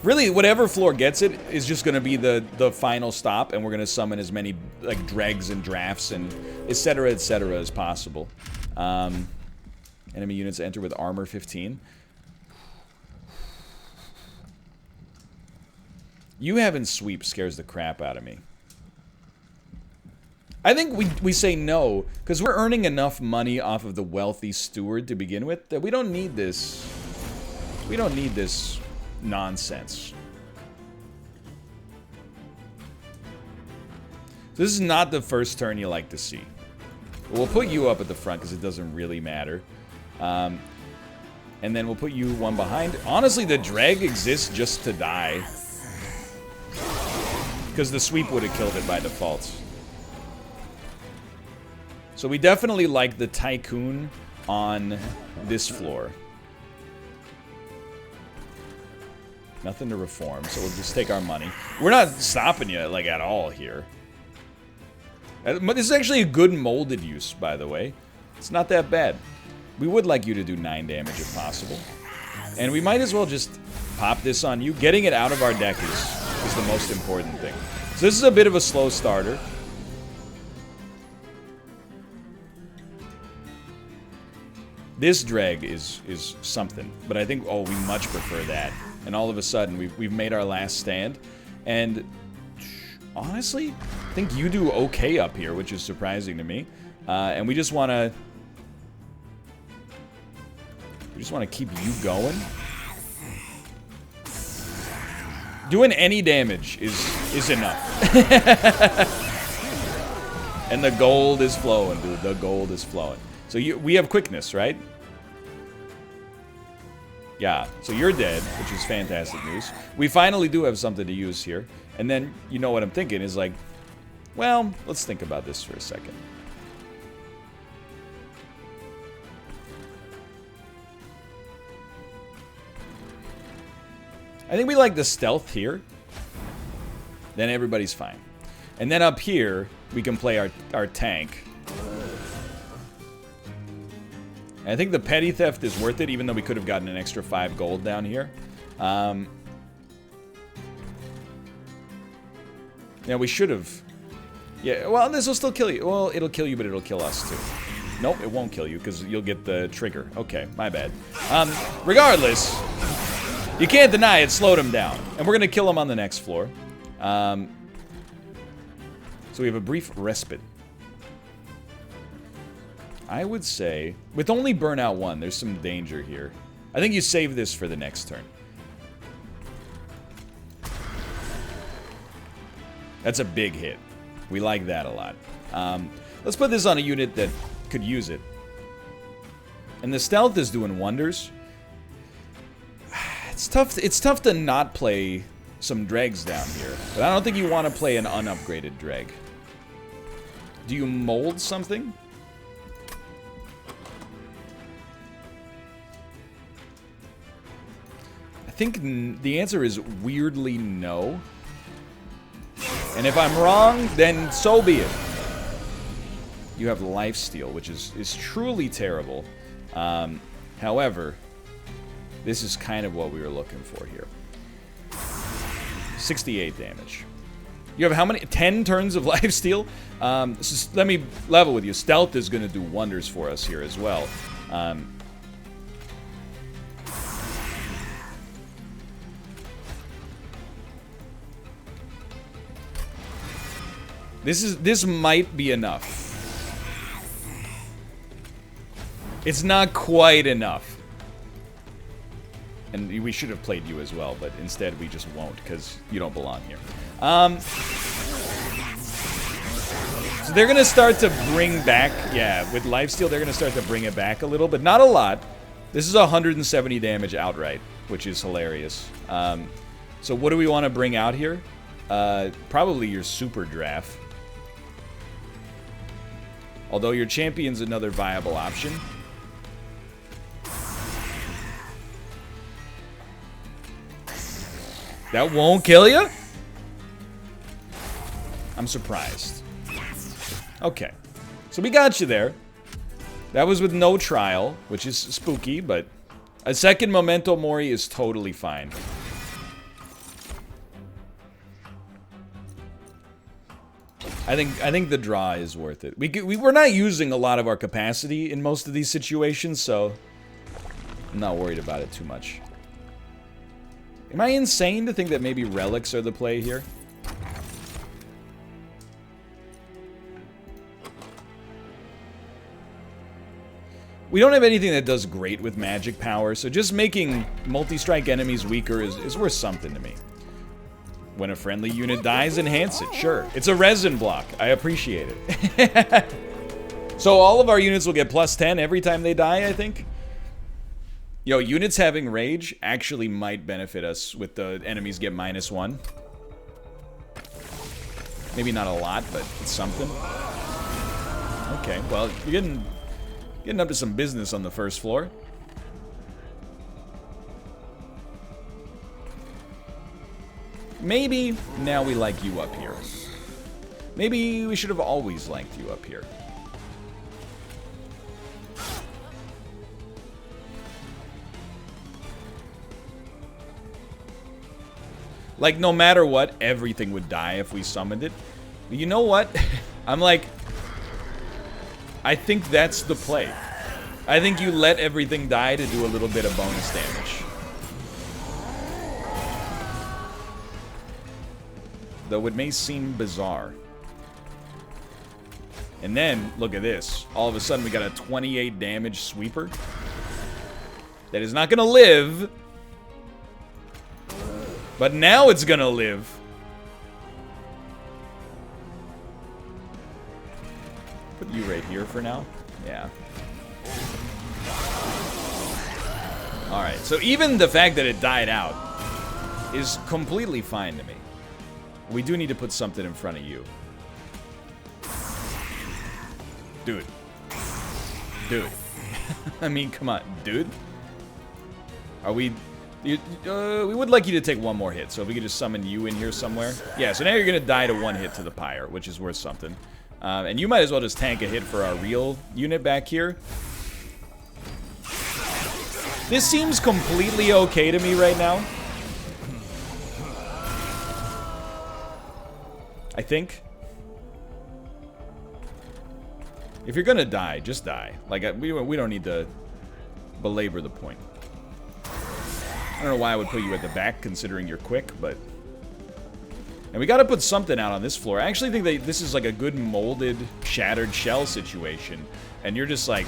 Really, whatever floor gets it is just going to be the final stop, and we're going to summon as many, like, dregs and drafts and etc. as possible. Enemy units enter with armor 15. You having sweep scares the crap out of me. I think we say no, because we're earning enough money off of the wealthy steward to begin with that we don't need this. We don't need this nonsense. This is not the first turn you like to see. We'll put you up at the front because it doesn't really matter. And then we'll put you one behind. Honestly, the drag exists just to die. Because the sweep would have killed it by default. So we definitely like the Tycoon on this floor. Nothing to reform, so we'll just take our money. We're not stopping you, like, at all here. This is actually a good molded use, by the way. It's not that bad. We would like you to do 9 damage if possible. And we might as well just pop this on you. Getting it out of our deck is the most important thing. So this is a bit of a slow starter. This drag is something, but I think, oh, we much prefer that. And all of a sudden, we've made our last stand. And honestly, I think you do okay up here, which is surprising to me. And we just want to keep you going. Doing any damage is enough. And the gold is flowing, dude. The gold is flowing. So we have quickness, right? Yeah, so you're dead, which is fantastic news. We finally do have something to use here. And then, you know what I'm thinking is like, well, let's think about this for a second. I think we like the stealth here. Then everybody's fine. And then up here, we can play our tank. And I think the petty theft is worth it, even though we could have gotten an extra 5 gold down here. Yeah, we should have. Yeah, well, this will still kill you. Well, it'll kill you, but it'll kill us too. Nope, it won't kill you, because you'll get the trigger. Okay, my bad. Regardless, you can't deny it slowed him down. And we're going to kill him on the next floor. So we have a brief respite. I would say, with only burnout 1, there's some danger here. I think you save this for the next turn. That's a big hit. We like that a lot. Let's put this on a unit that could use it. And the stealth is doing wonders. It's tough to not play some dregs down here. But I don't think you want to play an unupgraded dreg. Do you mold something? I think the answer is weirdly no. And if I'm wrong, then so be it. You have lifesteal, which is truly terrible. However, this is kind of what we were looking for here. 68 damage. You have how many? 10 turns of lifesteal? Let me level with you. Stealth is going to do wonders for us here as well. This might be enough. It's not quite enough. And we should have played you as well, but instead we just won't, because you don't belong here. So they're going to start to bring back, yeah, with lifesteal, they're going to start to bring it back a little, but not a lot. This is 170 damage outright, which is hilarious. So what do we want to bring out here? Probably your super draft. Although your champion's another viable option. That won't kill you? I'm surprised. Okay. So we got you there. That was with no trial, which is spooky, but a second Memento Mori is totally fine. I think the draw is worth it. We're not using a lot of our capacity in most of these situations, so I'm not worried about it too much. Am I insane to think that maybe relics are the play here? We don't have anything that does great with magic power, so just making multi-strike enemies weaker is worth something to me. When a friendly unit dies, enhance it. Sure. It's a resin block. I appreciate it. So all of our units will get plus 10 every time they die, I think. Yo, units having rage actually might benefit us with the enemies get -1. Maybe not a lot, but it's something. Okay, well, you're getting up to some business on the first floor. Maybe now we like you up here. Maybe we should have always liked you up here. Like, no matter what, everything would die if we summoned it. But you know what? I'm like, I think that's the play. I think you let everything die to do a little bit of bonus damage. Though it may seem bizarre. And then, look at this. All of a sudden, we got a 28 damage sweeper. That is not gonna live. But now it's gonna live. Put you right here for now. Yeah. Alright, so even the fact that it died out is completely fine to me. We do need to put something in front of you. Dude. Dude. I mean, come on, dude. Are we... we would like you to take one more hit, so if we could just summon you in here somewhere. Yeah, so now you're going to die to one hit to the pyre, which is worth something. And you might as well just tank a hit for our real unit back here. This seems completely okay to me right now. I think. If you're gonna die, just die. Like, we don't need to belabor the point. I don't know why I would put you at the back, considering you're quick, but... And we gotta put something out on this floor. I actually think that this is like a good molded, shattered shell situation. And you're just like...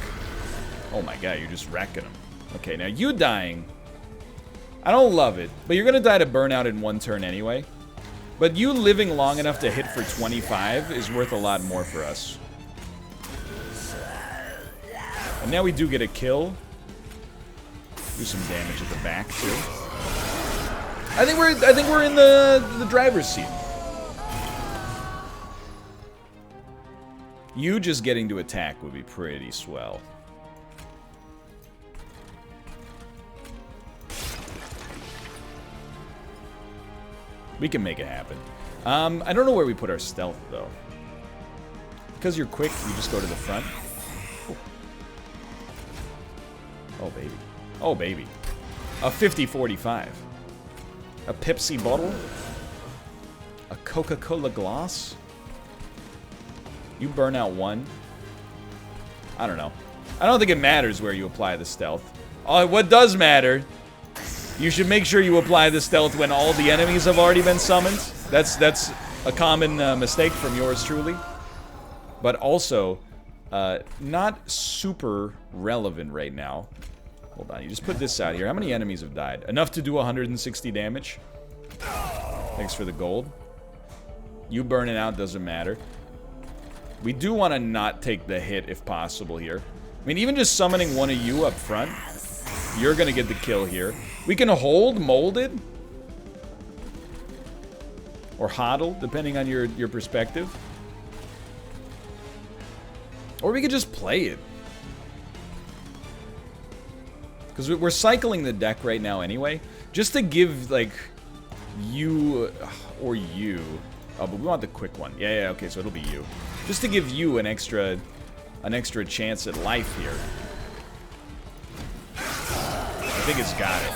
Oh my god, you're just wrecking them. Okay, now you dying... I don't love it, but you're gonna die to burnout in one turn anyway. But you living long enough to hit for 25 is worth a lot more for us. And now we do get a kill. Do some damage at the back too. I think we're in the driver's seat. You just getting to attack would be pretty swell. We can make it happen. I don't know where we put our stealth, though. Because you're quick, you just go to the front. Oh, baby. Oh, baby. A 50-45. A Pepsi bottle. A Coca-Cola glass. You burn out one. I don't know. I don't think it matters where you apply the stealth. What does matter... You should make sure you apply the stealth when all the enemies have already been summoned. That's a common mistake from yours truly. But also, not super relevant right now. Hold on, you just put this out here. How many enemies have died? Enough to do 160 damage. Thanks for the gold. You burning out doesn't matter. We do want to not take the hit if possible here. I mean, even just summoning one of you up front, you're going to get the kill here. We can hold molded. Or hodl, depending on your perspective. Or we could just play it. Because we're cycling the deck right now anyway. Just to give, like, you or you Oh, but we want the quick one. Yeah, yeah, okay, so it'll be you. Just to give you an extra chance at life here. I think it's got it.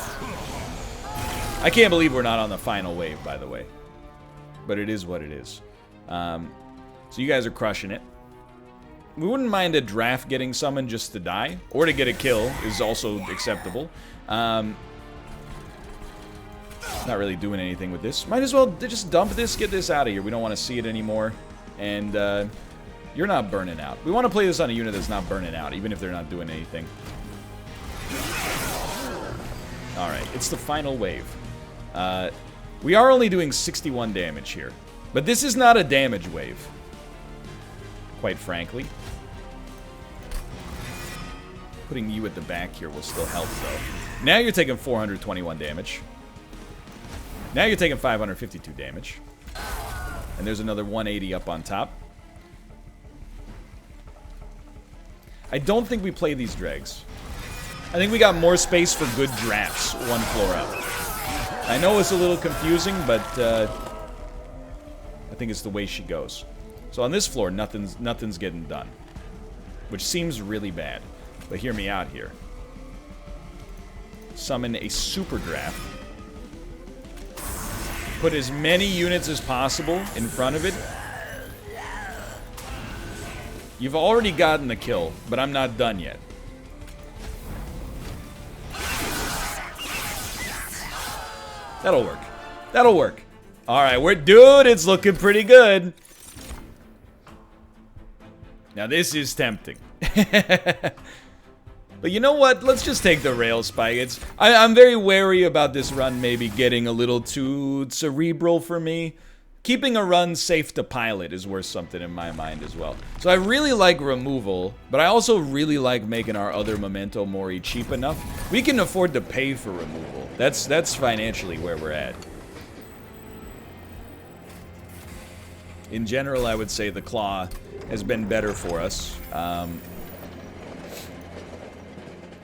I can't believe we're not on the final wave, by the way. But it is what it is. So you guys are crushing it. We wouldn't mind a draft getting summoned just to die. Or to get a kill is also acceptable. Not really doing anything with this. Might as well just dump this, get this out of here. We don't want to see it anymore. And you're not burning out. We want to play this on a unit that's not burning out, even if they're not doing anything. Alright, it's the final wave. We are only doing 61 damage here. But this is not a damage wave. Quite frankly. Putting you at the back here will still help, though. Now you're taking 421 damage. Now you're taking 552 damage. And there's another 180 up on top. I don't think we play these dregs. I think we got more space for good drafts one floor up. I know it's a little confusing, but I think it's the way she goes. So on this floor, nothing's getting done. Which seems really bad. But hear me out here. Summon a super draft. Put as many units as possible in front of it. You've already gotten the kill, but I'm not done yet. That'll work. That'll work. Alright, dude, it's looking pretty good. Now this is tempting. But you know what? Let's just take the rail spike. I'm very wary about this run maybe getting a little too cerebral for me. Keeping a run safe to pilot is worth something in my mind as well. So I really like removal, but I also really like making our other memento mori cheap enough. We can afford to pay for removal. That's financially where we're at. In general, I would say the claw has been better for us.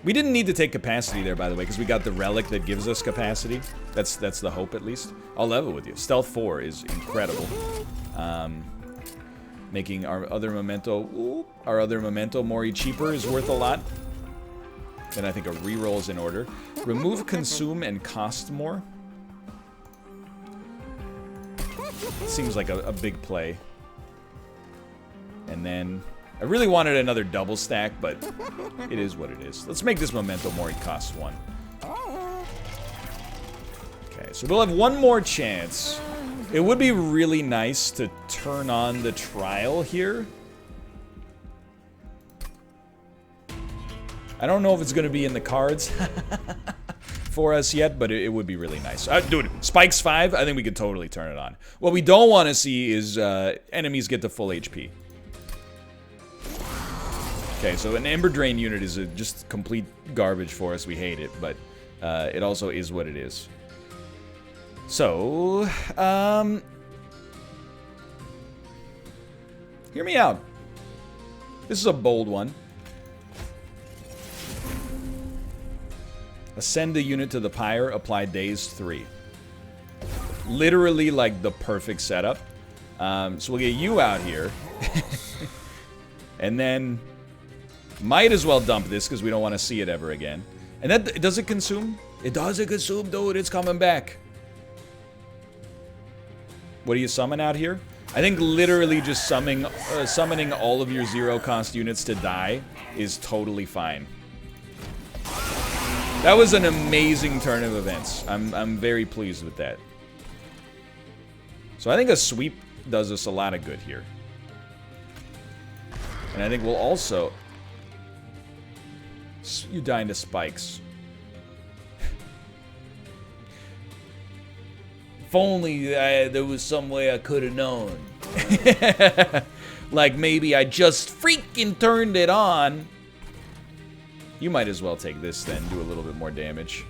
We didn't need to take capacity there, by the way, because we got the relic that gives us capacity. That's the hope, at least. I'll level with you. Stealth 4 is incredible. Making our other memento mori cheaper is worth a lot. Then I think a reroll is in order. Remove, consume, and cost more. Seems like a big play. And then I really wanted another double stack, but it is what it is. Let's make this memento mori cost 1. Okay, so we'll have one more chance. It would be really nice to turn on the trial here. I don't know if it's going to be in the cards for us yet, but it would be really nice. Dude, Spikes 5, I think we could totally turn it on. What we don't want to see is enemies get to full HP. Okay, so an Ember Drain unit is just complete garbage for us. We hate it, but it also is what it is. So, hear me out. This is a bold one. Ascend a unit to the pyre, apply daze 3. Literally like the perfect setup. So we'll get you out here. And then might as well dump this because we don't want to see it ever again. And that, does it consume? It doesn't consume, dude. It's coming back. What do you summon out here? I think literally just summoning all of your zero-cost units to die is totally fine. That was an amazing turn of events. I'm very pleased with that. So I think a sweep does us a lot of good here. And I think we'll also... You die into spikes. If only there was some way I could have known. Like maybe I just freaking turned it on. You might as well take this then, do a little bit more damage.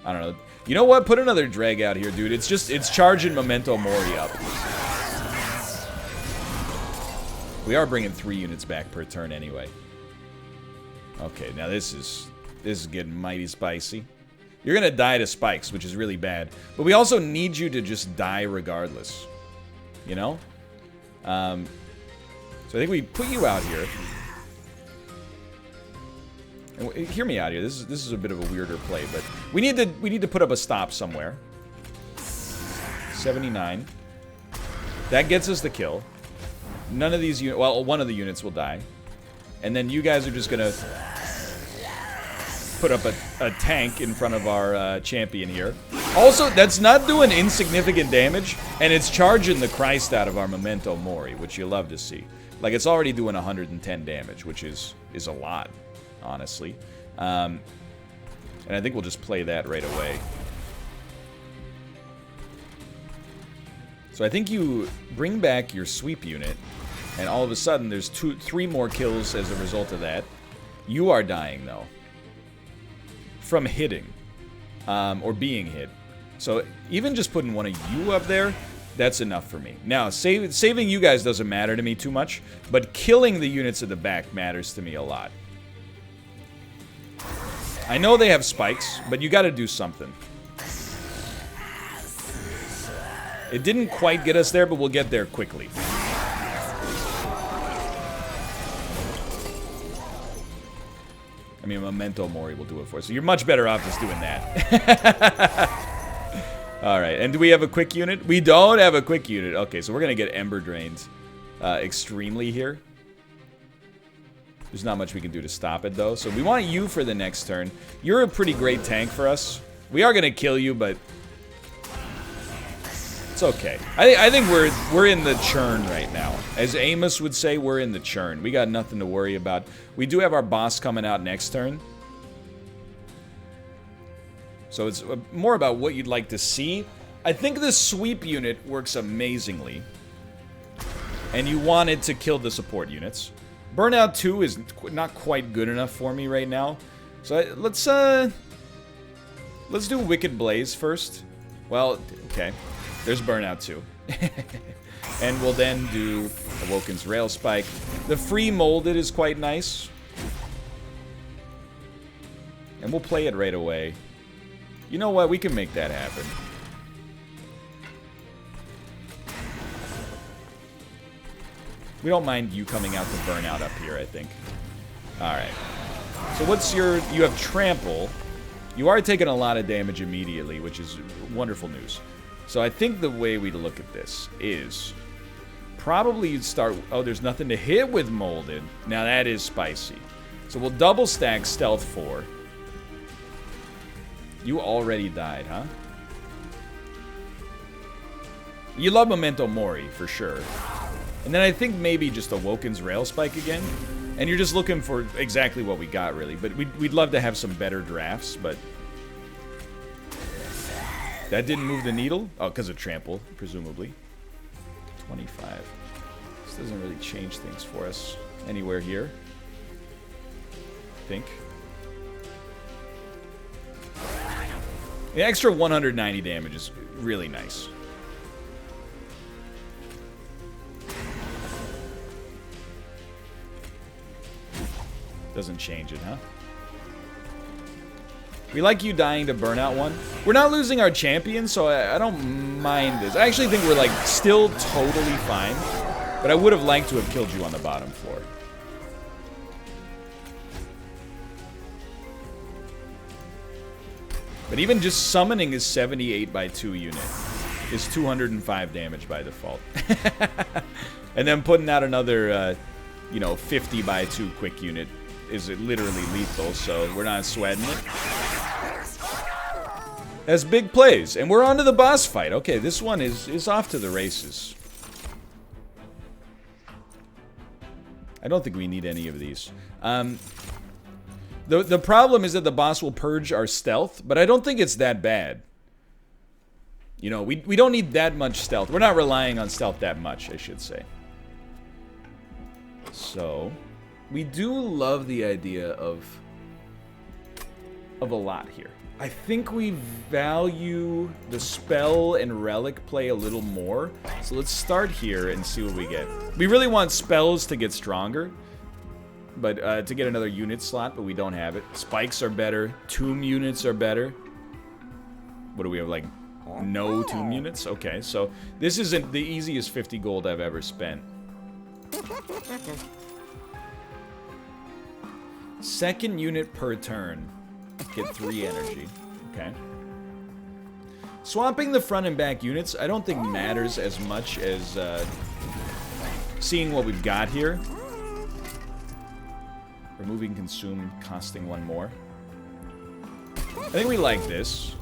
I don't know. You know what? Put another drag out here, dude. It's charging memento mori up. We are bringing 3 units back per turn anyway. Okay, now this is getting mighty spicy. You're gonna die to spikes, which is really bad. But we also need you to just die regardless. you know? So I think we put you out here. And hear me out here. This is a bit of a weirder play, but we need to put up a stop somewhere. 79. That gets us the kill. None of these units, well, one of the units will die. And then you guys are just gonna put up a tank in front of our champion here. Also, that's not doing insignificant damage, and it's charging the Christ out of our Memento Mori, which you love to see. Like, it's already doing 110 damage, which is a lot, honestly. And I think we'll just play that right away. So I think you bring back your sweep unit, and all of a sudden there's 3 more kills as a result of that. You are dying, though. From hitting. Or being hit. So even just putting one of you up there, that's enough for me. Now, saving you guys doesn't matter to me too much, but killing the units at the back matters to me a lot. I know they have spikes, but you gotta do something. It didn't quite get us there, but we'll get there quickly. I mean, Memento Mori will do it for us. So you're much better off just doing that. Alright, and do we have a quick unit? We don't have a quick unit. Okay, so we're going to get Ember Drained extremely here. There's not much we can do to stop it, though. So we want you for the next turn. You're a pretty great tank for us. We are going to kill you, but it's okay. I think we're in the churn right now. As Amos would say, we're in the churn. We got nothing to worry about. We do have our boss coming out next turn. So it's more about what you'd like to see. I think the sweep unit works amazingly. And you want it to kill the support units. Burnout 2 is not quite good enough for me right now. So let's do Wicked Blaze first. Well, okay. There's Burnout 2. And we'll then do Awoken's Rail Spike. The free molded is quite nice. And we'll play it right away. You know what? We can make that happen. We don't mind you coming out to Burnout up here, I think. Alright. So what's your... You have Trample. You are taking a lot of damage immediately, which is wonderful news. So I think the way we look at this is probably you'd start... Oh, there's nothing to hit with Molded. Now that is spicy. So we'll double stack Stealth 4. You already died, huh? You love Memento Mori, for sure. And then I think maybe just Awoken's Rail Spike again. And you're just looking for exactly what we got, really. But we'd love to have some better drafts, but... That didn't move the needle? Oh, because of Trample, presumably. 25. This doesn't really change things for us anywhere here. I think. The extra 190 damage is really nice. Doesn't change it, huh? We like you dying to Burnout 1. We're not losing our champion, so I don't mind this. I actually think we're, like, still totally fine. But I would have liked to have killed you on the bottom floor. But even just summoning his 78 by 2 unit is 205 damage by default. And then putting out another, you know, 50 by 2 quick unit is literally lethal, so we're not sweating it. That's big plays, and we're on to the boss fight. Okay, this one is off to the races. I don't think we need any of these. The problem is that the boss will purge our stealth, but I don't think it's that bad. You know, we don't need that much stealth. We're not relying on stealth that much, I should say. So, we do love the idea of a lot here. I think we value the spell and relic play a little more. So let's start here and see what we get. We really want spells to get stronger. But to get another unit slot, but we don't have it. Spikes are better. Tomb units are better. What do we have, like No tomb units? Okay, so this isn't the easiest 50 gold I've ever spent. Second unit per turn. Get 3 energy. Okay. Swapping the front and back units, I don't think matters as much as seeing what we've got here. Removing consume, costing 1 more. I think we like this.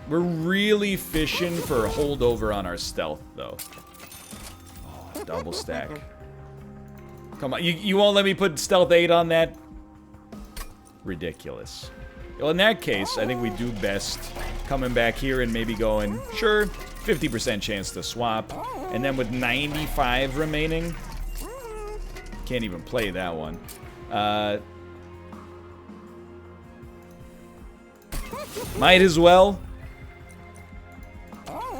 We're really fishing for a holdover on our stealth, though. Oh, double stack. Come on, you won't let me put stealth 8 on that? Ridiculous. Well, in that case, I think we do best coming back here and maybe going, sure, 50% chance to swap. And then with 95 remaining, can't even play that one. Might as well.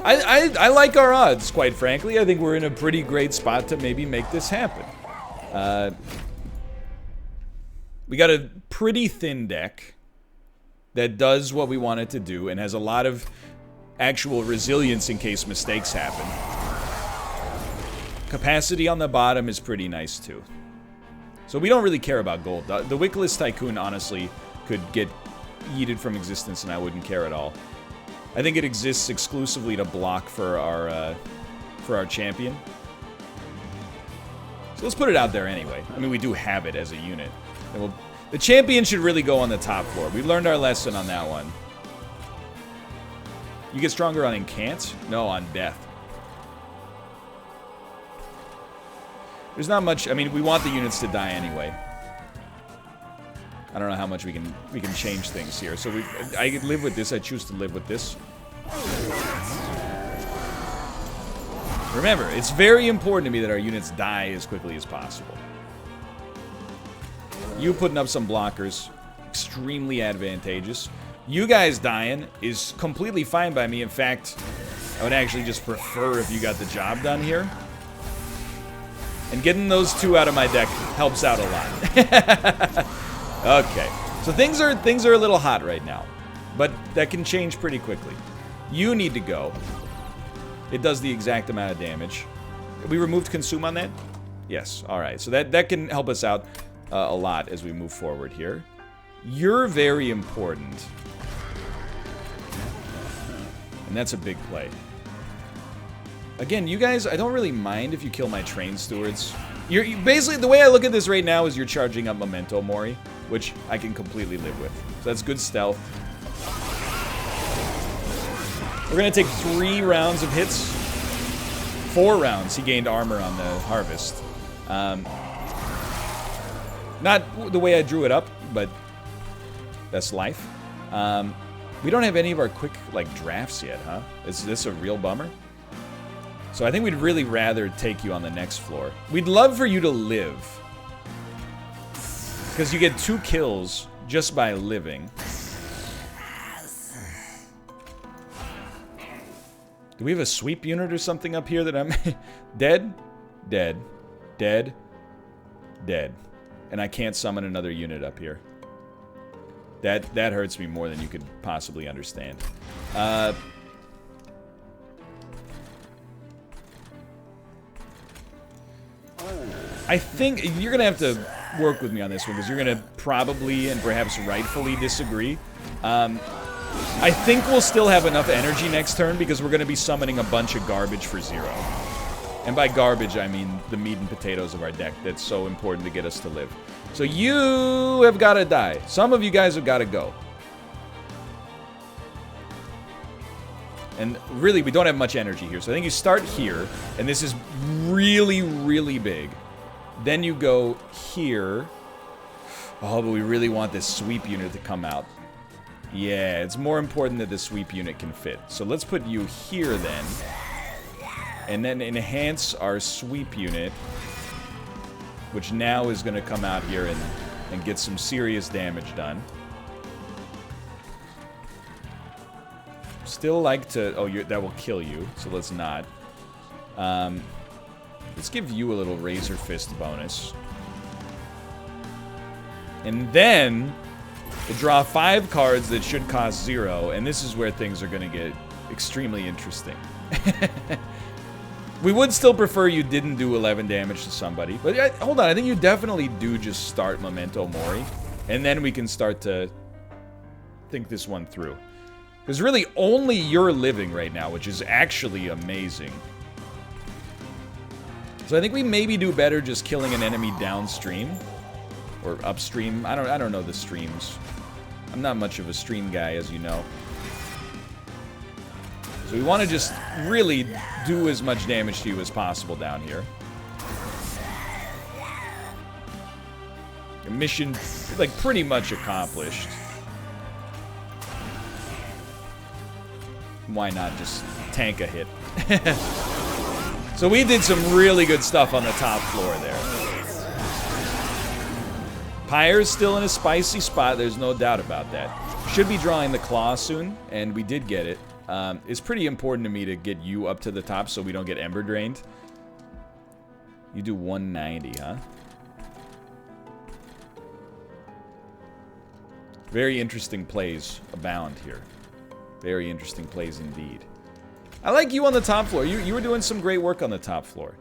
I like our odds, quite frankly. I think we're in a pretty great spot to maybe make this happen. We got a pretty thin deck that does what we want it to do and has a lot of actual resilience in case mistakes happen. Capacity on the bottom is pretty nice too. So we don't really care about gold. The Wickless Tycoon honestly could get yeeted from existence and I wouldn't care at all. I think it exists exclusively to block for our champion. So let's put it out there anyway. I mean, we do have it as a unit. And the champion should really go on the top floor. We learned our lesson on that one. You get stronger on incant? No, on death. There's not much. I mean, we want the units to die anyway. I don't know how much we can change things here. So I could live with this. I choose to live with this. Remember, it's very important to me that our units die as quickly as possible. You putting up some blockers, extremely advantageous. You guys dying is completely fine by me. In fact, I would actually just prefer if you got the job done here. And getting those 2 out of my deck helps out a lot. Okay, so things are a little hot right now, but that can change pretty quickly. You need to go. It does the exact amount of damage. We removed consume on that? Yes. All right. So that can help us out a lot as we move forward here. You're very important, and that's a big play. Again, you guys, I don't really mind if you kill my train stewards. You basically, the way I look at this right now is you're charging up Memento Mori, which I can completely live with. So that's good stealth. We're going to take 3 rounds of hits. 4 rounds, he gained armor on the harvest. Not the way I drew it up, but that's life. We don't have any of our quick, like, drafts yet, huh? Is this a real bummer? So I think we'd really rather take you on the next floor. We'd love for you to live. Because you get 2 kills just by living. Do we have a sweep unit or something up here that I'm... Dead? Dead. Dead. Dead. And I can't summon another unit up here. That hurts me more than you could possibly understand. I think you're going to have to work with me on this one, because you're going to probably and perhaps rightfully disagree. I think we'll still have enough energy next turn, because we're going to be summoning a bunch of garbage for 0. And by garbage, I mean the meat and potatoes of our deck that's so important to get us to live. So you have got to die. Some of you guys have got to go. And really, we don't have much energy here. So I think you start here, and this is really, really big. Then you go here. Oh, but we really want this sweep unit to come out. Yeah, it's more important that the sweep unit can fit. So let's put you here then. And then enhance our sweep unit, which now is going to come out here and get some serious damage done. Still like to... Oh, that will kill you, so let's not. Let's give you a little Razor Fist bonus. And then We'll draw 5 cards that should cost 0, and this is where things are going to get extremely interesting. We would still prefer you didn't do 11 damage to somebody, but hold on, I think you definitely do just start Memento Mori, and then we can start to think this one through. Because really, only you're living right now, which is actually amazing. So I think we maybe do better just killing an enemy downstream. Or upstream. I don't know the streams. I'm not much of a stream guy, as you know. So we want to just really do as much damage to you as possible down here. Mission, like, pretty much accomplished. Why not just tank a hit? So we did some really good stuff on the top floor there. Pyre's still in a spicy spot, there's no doubt about that. Should be drawing the claw soon, and we did get it. It's pretty important to me to get you up to the top so we don't get ember drained. You do 190, huh? Very interesting plays abound here. Very interesting plays indeed. I like you on the top floor. You were doing some great work on the top floor.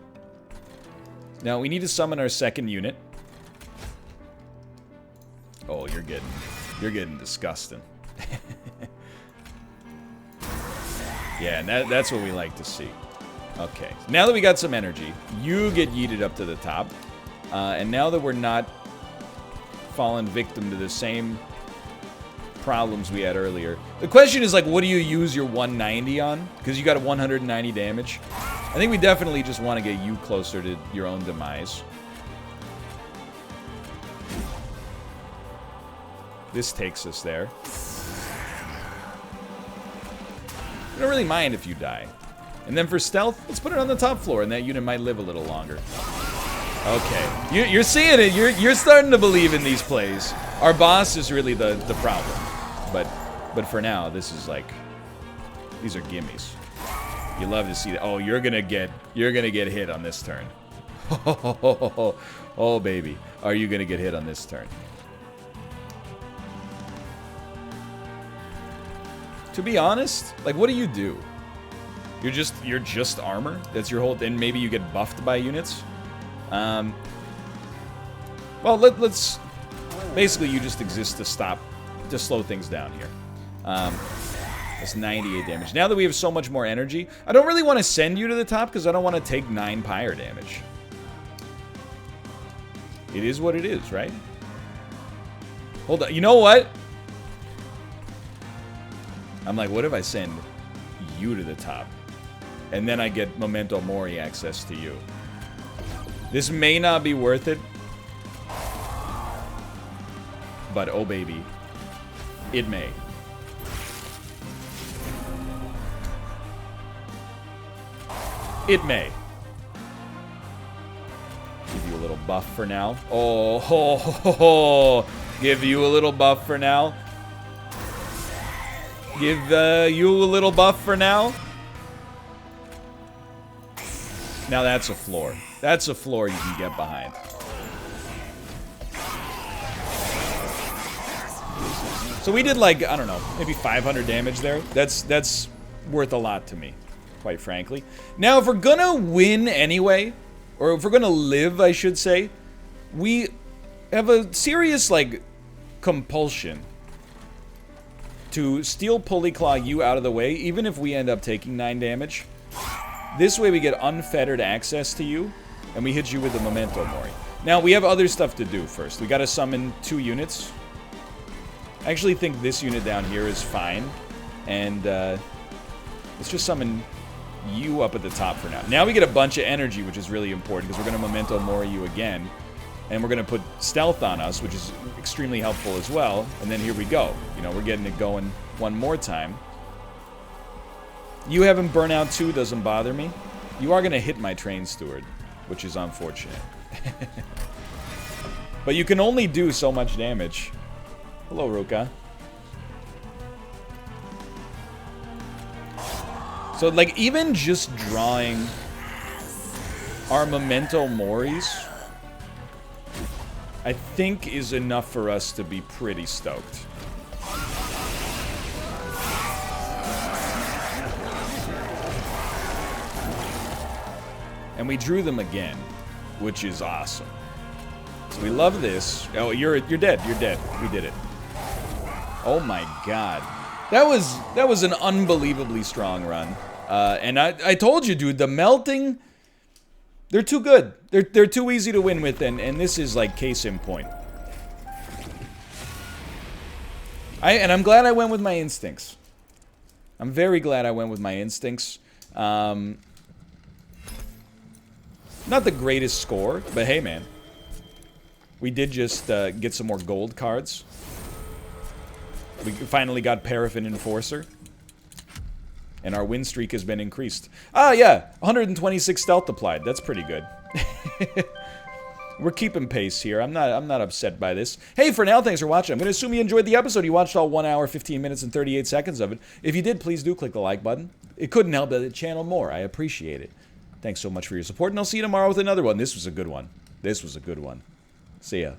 Now, we need to summon our second unit. Oh, you're getting disgusting. Yeah, and that's what we like to see. Okay, now that we got some energy, you get yeeted up to the top. And now that we're not fallen victim to the same problems we had earlier. The question is, like, what do you use your 190 on? Because you got a 190 damage. I think we definitely just want to get you closer to your own demise. This takes us there. I don't really mind if you die. And then for stealth, let's put it on the top floor, and that unit might live a little longer. Okay, you're seeing it. You're starting to believe in these plays. Our boss is really the problem. But for now, this is like, these are gimmies. You love to see that. Oh, you're gonna get hit on this turn. Oh baby, are you gonna get hit on this turn? To be honest, like, what do you do? You're just armor. That's your whole thing. Maybe you get buffed by units. Well, let's basically you just exist to slow things down here. That's 98 damage. Now that we have so much more energy, I don't really want to send you to the top because I don't want to take 9 pyre damage. It is what it is, right? Hold on. You know what? I'm like, what if I send you to the top? And then I get Memento Mori access to you. This may not be worth it. But, oh baby, it may. It may. Give you a little buff for now. Oh, ho, ho, ho. Give you a little buff for now. Give you a little buff for now. Now that's a floor. That's a floor you can get behind. So we did, like, I don't know, maybe 500 damage there. That's worth a lot to me, quite frankly. Now, if we're gonna win anyway, or if we're gonna live, I should say, we have a serious, like, compulsion to steal Pulley Claw you out of the way, even if we end up taking 9 damage. This way we get unfettered access to you, and we hit you with the Memento Mori. Now, we have other stuff to do first. We gotta summon 2 units. I actually think this unit down here is fine, and let's just summon you up at the top for now. Now we get a bunch of energy, which is really important, because we're gonna Memento Mori you again, and we're gonna put stealth on us, which is extremely helpful as well, and then here we go. You know, we're getting it going one more time. You having burnout 2 doesn't bother me. You are going to hit my train steward, which is unfortunate. But you can only do so much damage. Hello, Ruka. So, like, even just drawing our Memento Moris, I think is enough for us to be pretty stoked. And we drew them again, which is awesome. So we love this. Oh, you're dead. You're dead. We did it. Oh my god. That was an unbelievably strong run. And I told you, dude, the melting, they're too good. They're too easy to win with, and this is like case in point. And I'm glad I went with my instincts. I'm very glad I went with my instincts. Not the greatest score, but hey, man. We did just get some more gold cards. We finally got Paraffin Enforcer. And our win streak has been increased. Ah, yeah. 126 stealth applied. That's pretty good. We're keeping pace here. I'm not upset by this. Hey, for now, thanks for watching. I'm going to assume you enjoyed the episode. You watched all 1 hour, 15 minutes, and 38 seconds of it. If you did, please do click the like button. It couldn't help the channel more. I appreciate it. Thanks so much for your support, and I'll see you tomorrow with another one. This was a good one. This was a good one. See ya.